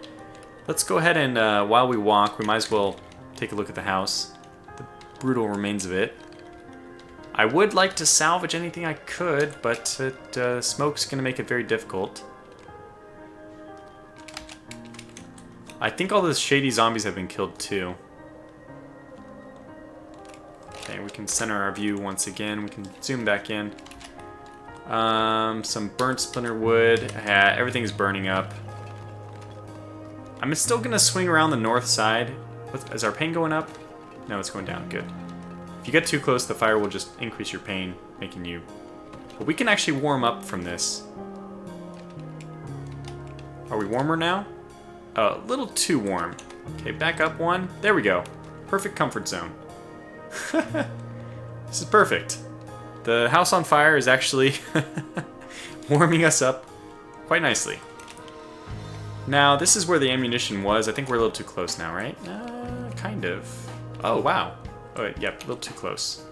Let's go ahead and, while we walk, we might as well take a look at the house. The brutal remains of it. I would like to salvage anything I could, but smoke's going to make it very difficult. I think all those shady zombies have been killed too. Okay, we can center our view once again. We can zoom back in. Some burnt splinter wood. Everything's burning up. I'm still going to swing around the north side. Is our pain going up? No, it's going down. Good. If you get too close, the fire will just increase your pain, making you... But we can actually warm up from this. Are we warmer now? Oh, a little too warm. Okay, back up one. There we go. Perfect comfort zone. This is perfect. The house on fire is actually warming us up quite nicely. Now, this is where the ammunition was. I think we're a little too close now, right? Kind of. Oh, wow. Oh, yep, a little too close.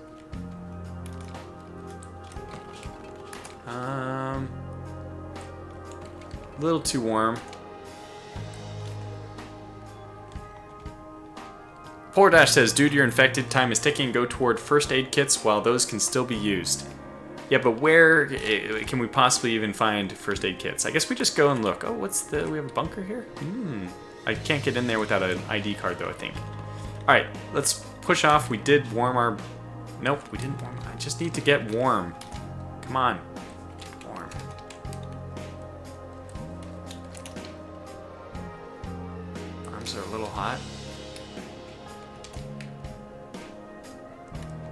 A little too warm. Poor Dash says, dude, you're infected. Time is ticking. Go toward first aid kits while those can still be used. Yeah, but where can we possibly even find first aid kits? I guess we just go and look. Oh, we have a bunker here? I can't get in there without an ID card, though, I think. All right, let's push off. We did warm our... Nope, we didn't warm. I just need to get warm. Come on. Get warm. Tires are a little hot.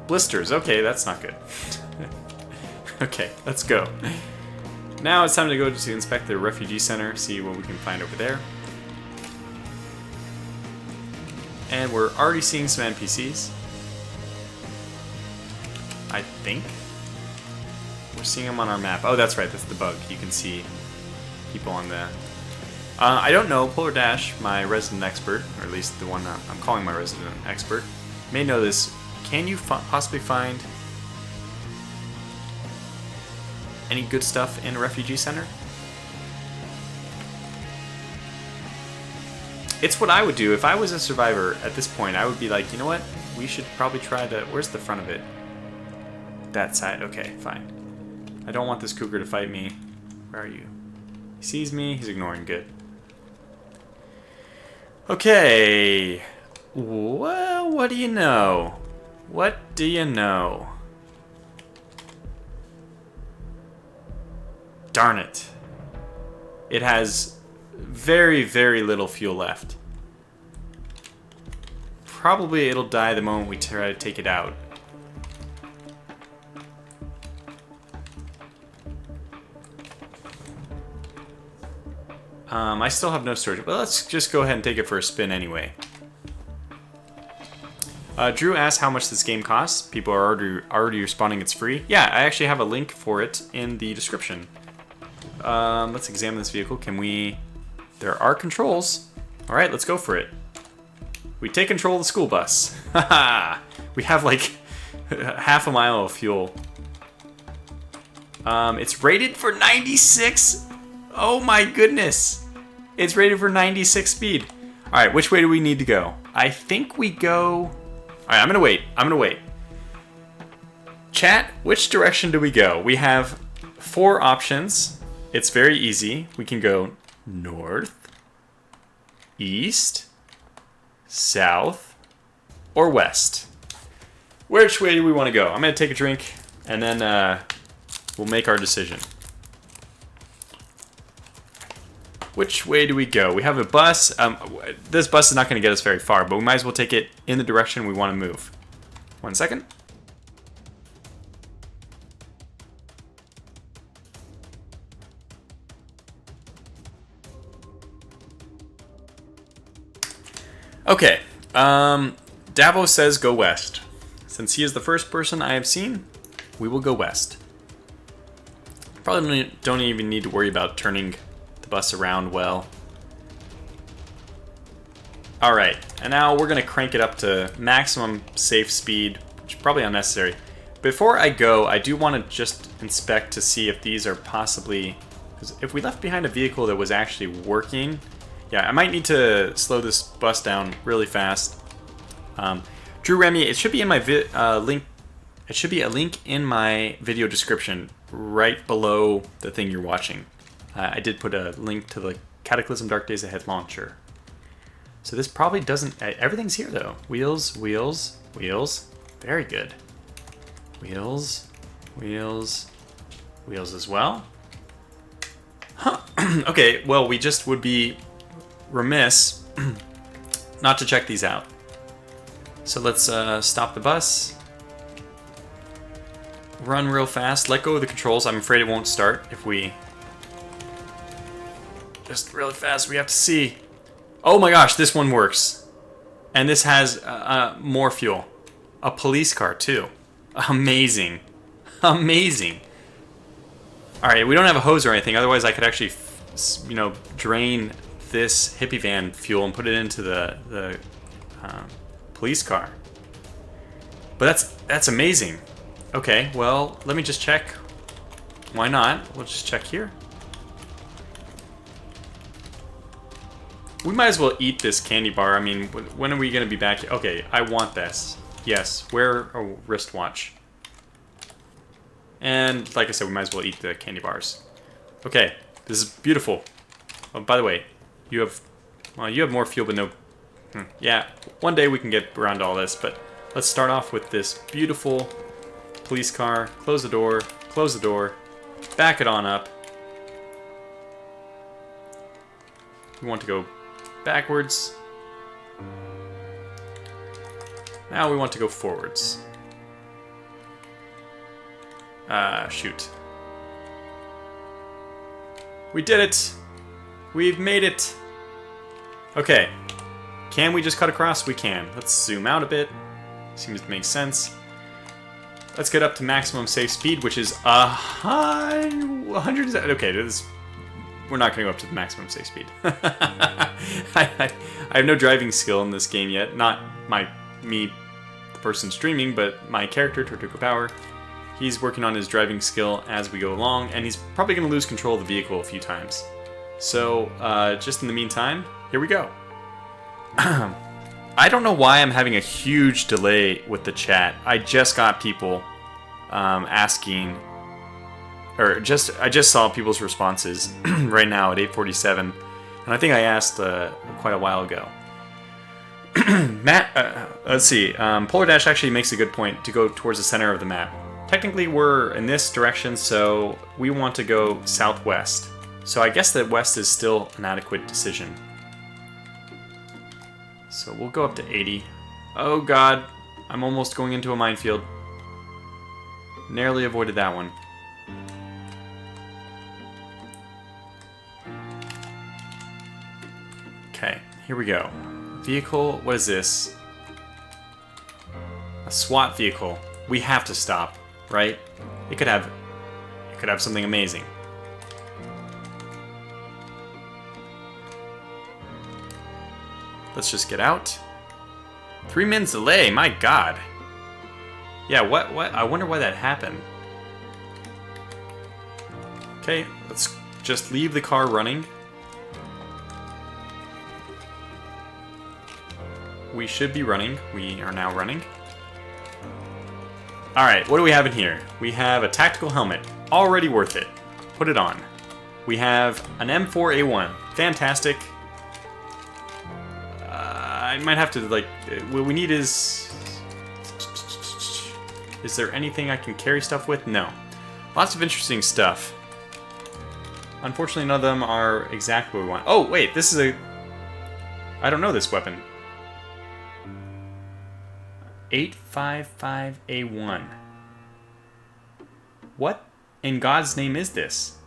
Blisters. Okay, that's not good. Okay, let's go. Now it's time to go to inspect the refugee center, see what we can find over there. And we're already seeing some NPCs. I think. We're seeing them on our map. Oh, that's right, that's the bug. You can see people on the... I don't know, Polar Dash, my resident expert, or at least the one I'm calling my resident expert, may know this. Can you possibly find any good stuff in a refugee center? It's what I would do. If I was a survivor at this point, I would be like, you know what? We should probably try to... Where's the front of it? That side. Okay, fine. I don't want this cougar to fight me. Where are you? He sees me. He's ignoring. Good. Okay. Well, what do you know? What do you know? Darn it. It has very, very little fuel left. Probably it'll die the moment we try to take it out. I still have no storage, but let's just go ahead and take it for a spin anyway. Drew asked how much this game costs. People are already responding it's free. Yeah, I actually have a link for it in the description. Let's examine this vehicle. Can we... There are controls. Alright, let's go for it. We take control of the school bus. Haha! We have like half a mile of fuel. It's rated for 96. Oh my goodness. It's rated for 96 speed. Alright, which way do we need to go? I think we go... Alright, I'm gonna wait. I'm gonna wait. Chat, which direction do we go? We have 4 options. It's very easy. We can go north, east, south, or west. Which way do we want to go? I'm going to take a drink, and then we'll make our decision. Which way do we go? We have a bus. This bus is not going to get us very far, but we might as well take it in the direction we want to move. 1 second. Okay, Davo says go west. Since he is the first person I have seen, we will go west. Probably don't even need to worry about turning the bus around well. Alright, and now we're going to crank it up to maximum safe speed, which is probably unnecessary. Before I go, I do want to just inspect to see if these are possibly... Because if we left behind a vehicle that was actually working... Yeah, I might need to slow this bus down really fast. Drew Remy, it should be in my link. It should be a link in my video description right below the thing you're watching. I did put a link to the Cataclysm Dark Days Ahead launcher. So this probably doesn't... everything's here though. Wheels, wheels, wheels. Very good. Wheels, wheels, wheels as well. Huh. Okay, well we just would be remiss not to check these out. So let's stop the bus, run real fast, let go of the controls. I'm afraid it won't start if we just really fast. We have to see. Oh my gosh, this one works, and this has more fuel. A police car too. Amazing, amazing. All right, we don't have a hose or anything. Otherwise, I could actually, you know, drain this hippie van fuel and put it into the police car. But that's amazing. Okay, well, let me just check. Why not? We'll just check here. We might as well eat this candy bar. I mean, when are we going to be back? Okay, I want this. Yes, wear a wristwatch. And like I said, we might as well eat the candy bars. Okay, this is beautiful. Oh, by the way, you have more fuel, but no... Yeah, one day we can get around all this, but let's start off with this beautiful police car. Close the door, back it on up. We want to go backwards, Now we want to go forwards. Shoot. We did it! We've made it! Okay. Can we just cut across? We can. Let's zoom out a bit. Seems to make sense. Let's get up to maximum safe speed, which is 100. Okay, we're not going to go up to the maximum safe speed. I have no driving skill in this game yet. Not me, the person streaming, but my character, Tortuga Power. He's working on his driving skill as we go along, and he's probably going to lose control of the vehicle a few times. So, just in the meantime, here we go. I don't know why I'm having a huge delay with the chat. I just got people asking, or I just saw people's responses right now at 8:47, and I think I asked quite a while ago. Matt, let's see. Polar Dash actually makes a good point to go towards the center of the map. Technically, we're in this direction, so we want to go southwest. So I guess that west is still an adequate decision. So we'll go up to 80. Oh god, I'm almost going into a minefield. Narrowly avoided that one. Okay, here we go. Vehicle, what is this? A SWAT vehicle. We have to stop, right? It could have something amazing. Let's just get out. 3 minutes delay, my god. Yeah, what? I wonder why that happened. Okay, let's just leave the car running. We should be running. We are now running. Alright, what do we have in here? We have a tactical helmet. Already worth it. Put it on. We have an M4A1. Fantastic. I might have to, like, what we need is there anything I can carry stuff with? No. Lots of interesting stuff. Unfortunately, none of them are exactly what we want. Oh, wait, this is a... I don't know this weapon. 855A1. What in God's name is this?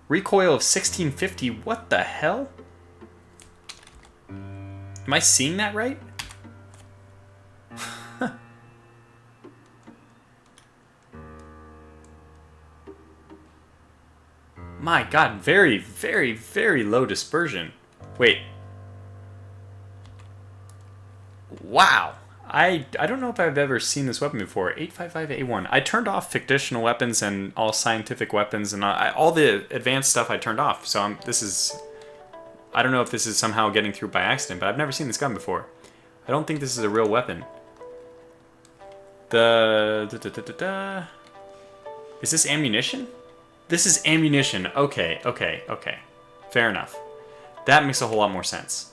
Recoil of 1650, what the hell? Am I seeing that right? My god, very, very, very low dispersion. Wait. Wow. I don't know if I've ever seen this weapon before. 855A1. I turned off fictional weapons and all scientific weapons and all the advanced stuff I turned off. So this is... I don't know if this is somehow getting through by accident, but I've never seen this gun before. I don't think this is a real weapon. Is this ammunition? This is ammunition. Okay. Fair enough. That makes a whole lot more sense.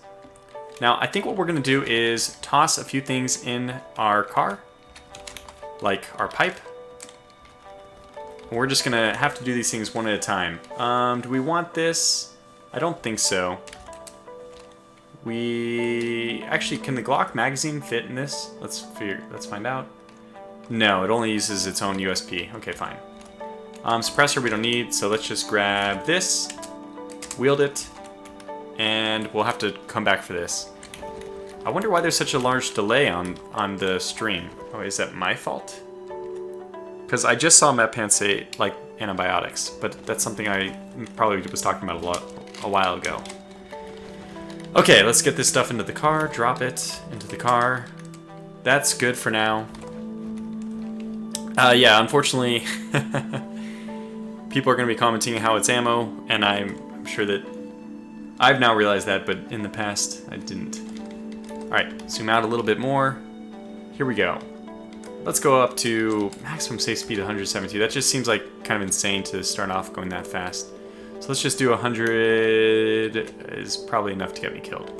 Now, I think what we're going to do is toss a few things in our car. Like our pipe. We're just going to have to do these things one at a time. Do we want this? I don't think so. Actually, can the Glock magazine fit in this? Let's find out. No, it only uses its own USP. Okay, fine. Suppressor we don't need, so let's just grab this, wield it, and we'll have to come back for this. I wonder why there's such a large delay on the stream. Oh, is that my fault? Because I just saw MedPants say, like, antibiotics, but that's something I probably was talking about a while ago. Okay, let's get this stuff into the car, drop it into the car. That's good for now. Yeah, unfortunately, people are going to be commenting how it's ammo, and I'm sure that I've now realized that, but in the past, I didn't. Alright, zoom out a little bit more. Here we go. Let's go up to maximum safe speed 172. That just seems like kind of insane to start off going that fast. So let's just do 100 is probably enough to get me killed.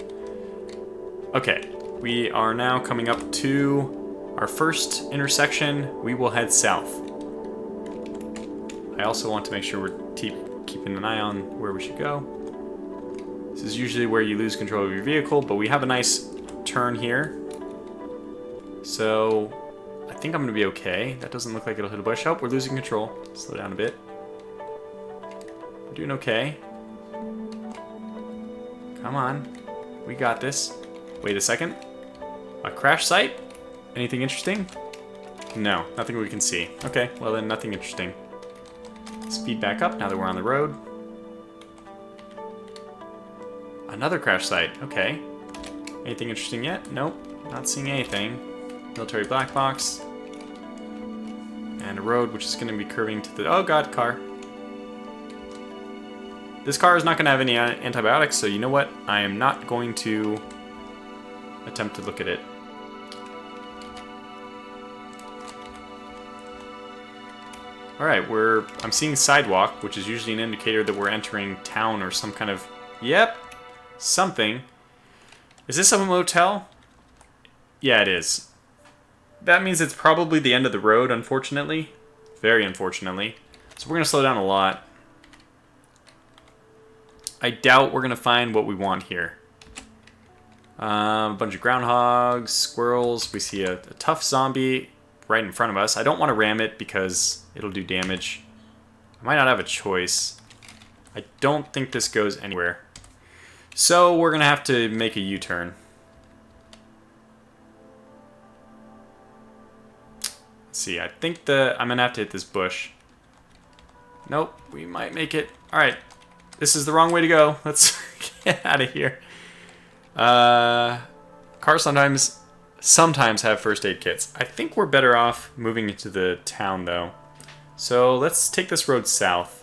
Okay, we are now coming up to our first intersection. We will head south. I also want to make sure we're keeping an eye on where we should go. This is usually where you lose control of your vehicle, but we have a nice turn here. So I think I'm going to be okay. That doesn't look like it'll hit a bush. Oh, we're losing control. Slow down a bit. We're doing okay. Come on. We got this. Wait a second. A crash site? Anything interesting? No, nothing we can see. Okay, well then nothing interesting. Speed back up now that we're on the road. Another crash site. Okay. Anything interesting yet? Nope. Not seeing anything. Military black box. And a road which is going to be curving to the... Oh god, car. This car is not going to have any antibiotics, so you know what? I am not going to attempt to look at it. Alright, I'm seeing sidewalk, which is usually an indicator that we're entering town or some kind of... Yep. Something. Is this a motel? Yeah, it is. That means it's probably the end of the road, unfortunately. Very unfortunately. So we're going to slow down a lot. I doubt we're going to find what we want here. A bunch of groundhogs, squirrels. We see a tough zombie right in front of us. I don't want to ram it because it'll do damage. I might not have a choice. I don't think this goes anywhere. So we're going to have to make a U-turn. Let's see, I think I'm going to have to hit this bush. Nope, we might make it. Alright, this is the wrong way to go. Let's get out of here. Cars sometimes have first aid kits. I think we're better off moving into the town, though. So let's take this road south.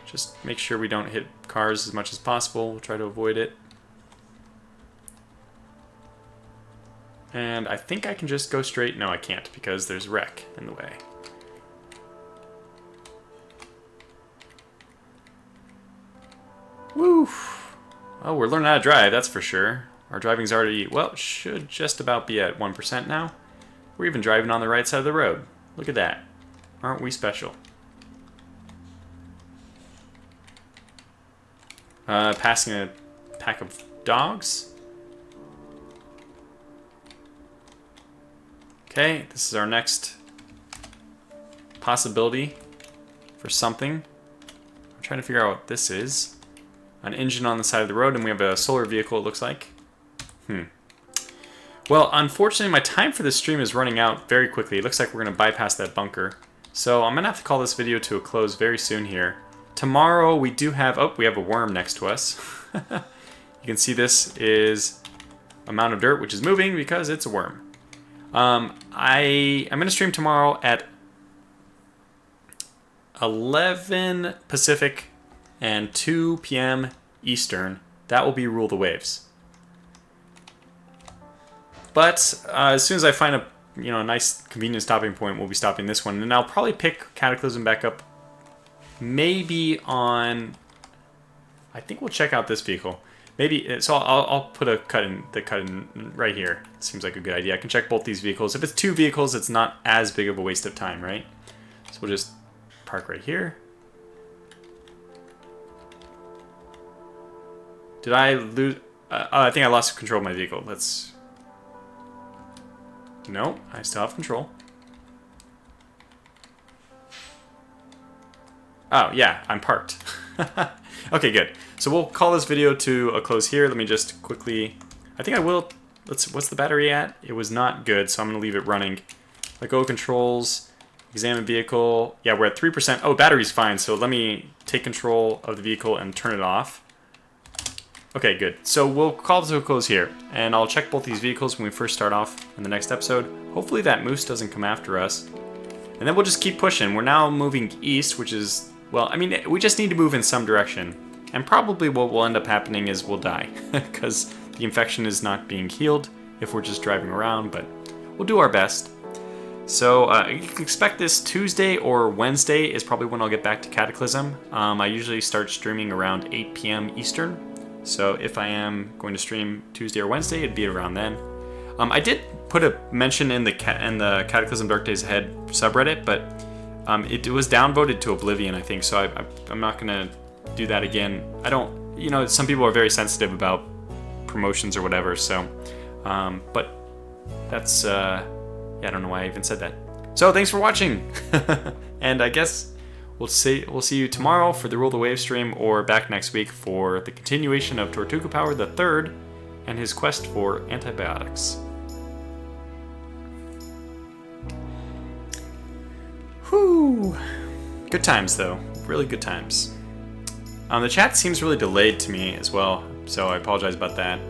Just make sure we don't hit cars as much as possible. We'll try to avoid it. And I think I can just go straight. No, I can't because there's wreck in the way. Woo! Oh, we're learning how to drive, that's for sure. Our driving's already, well, should just about be at 1% now. We're even driving on the right side of the road. Look at that. Aren't we special? Passing a pack of dogs. Okay, this is our next possibility for something. I'm trying to figure out what this is. An engine on the side of the road, and we have a solar vehicle, it looks like. Well, unfortunately, my time for this stream is running out very quickly. It looks like we're going to bypass that bunker. So I'm going to have to call this video to a close very soon here. Tomorrow we do have... Oh, we have a worm next to us. You can see this is a mound of dirt, which is moving because it's a worm. I'm going to stream tomorrow at 11 Pacific and 2 p.m. Eastern. That will be Rule the Waves. But as soon as I find a nice convenient stopping point, we'll be stopping this one, and I'll probably pick Cataclysm back up. Maybe on. I think we'll check out this vehicle. Maybe so. I'll put the cut in right here. Seems like a good idea. I can check both these vehicles. If it's two vehicles, it's not as big of a waste of time, right? So we'll just park right here. Did I lose? I think I lost control of my vehicle. Let's. No, I still have control. Oh, yeah, I'm parked. Okay, good. So we'll call this video to a close here. Let me just quickly... I think I will... What's the battery at? It was not good, so I'm going to leave it running. Let go of controls. Examine vehicle. Yeah, we're at 3%. Oh, battery's fine, so let me take control of the vehicle and turn it off. Okay, good. So we'll call this to a close here, and I'll check both these vehicles when we first start off in the next episode. Hopefully that moose doesn't come after us. And then we'll just keep pushing. We're now moving east, which is... Well, I mean, we just need to move in some direction. And probably what will end up happening is we'll die. Because the infection is not being healed if we're just driving around, but we'll do our best. So you can expect this Tuesday or Wednesday is probably when I'll get back to Cataclysm. I usually start streaming around 8 p.m. Eastern. So if I am going to stream Tuesday or Wednesday, it'd be around then. I did put a mention in the Cataclysm Dark Days Ahead subreddit, but It was downvoted to oblivion, I think, so I'm not gonna do that again. I don't, you know, some people are very sensitive about promotions or whatever, so, but that's, yeah, I don't know why I even said that. So thanks for watching, and I guess we'll see you tomorrow for the Rule the Wave stream, or back next week for the continuation of Tortuga Power the Third and his quest for antibiotics. Whew. Good times, though. Really good times. The chat seems really delayed to me as well, so I apologize about that.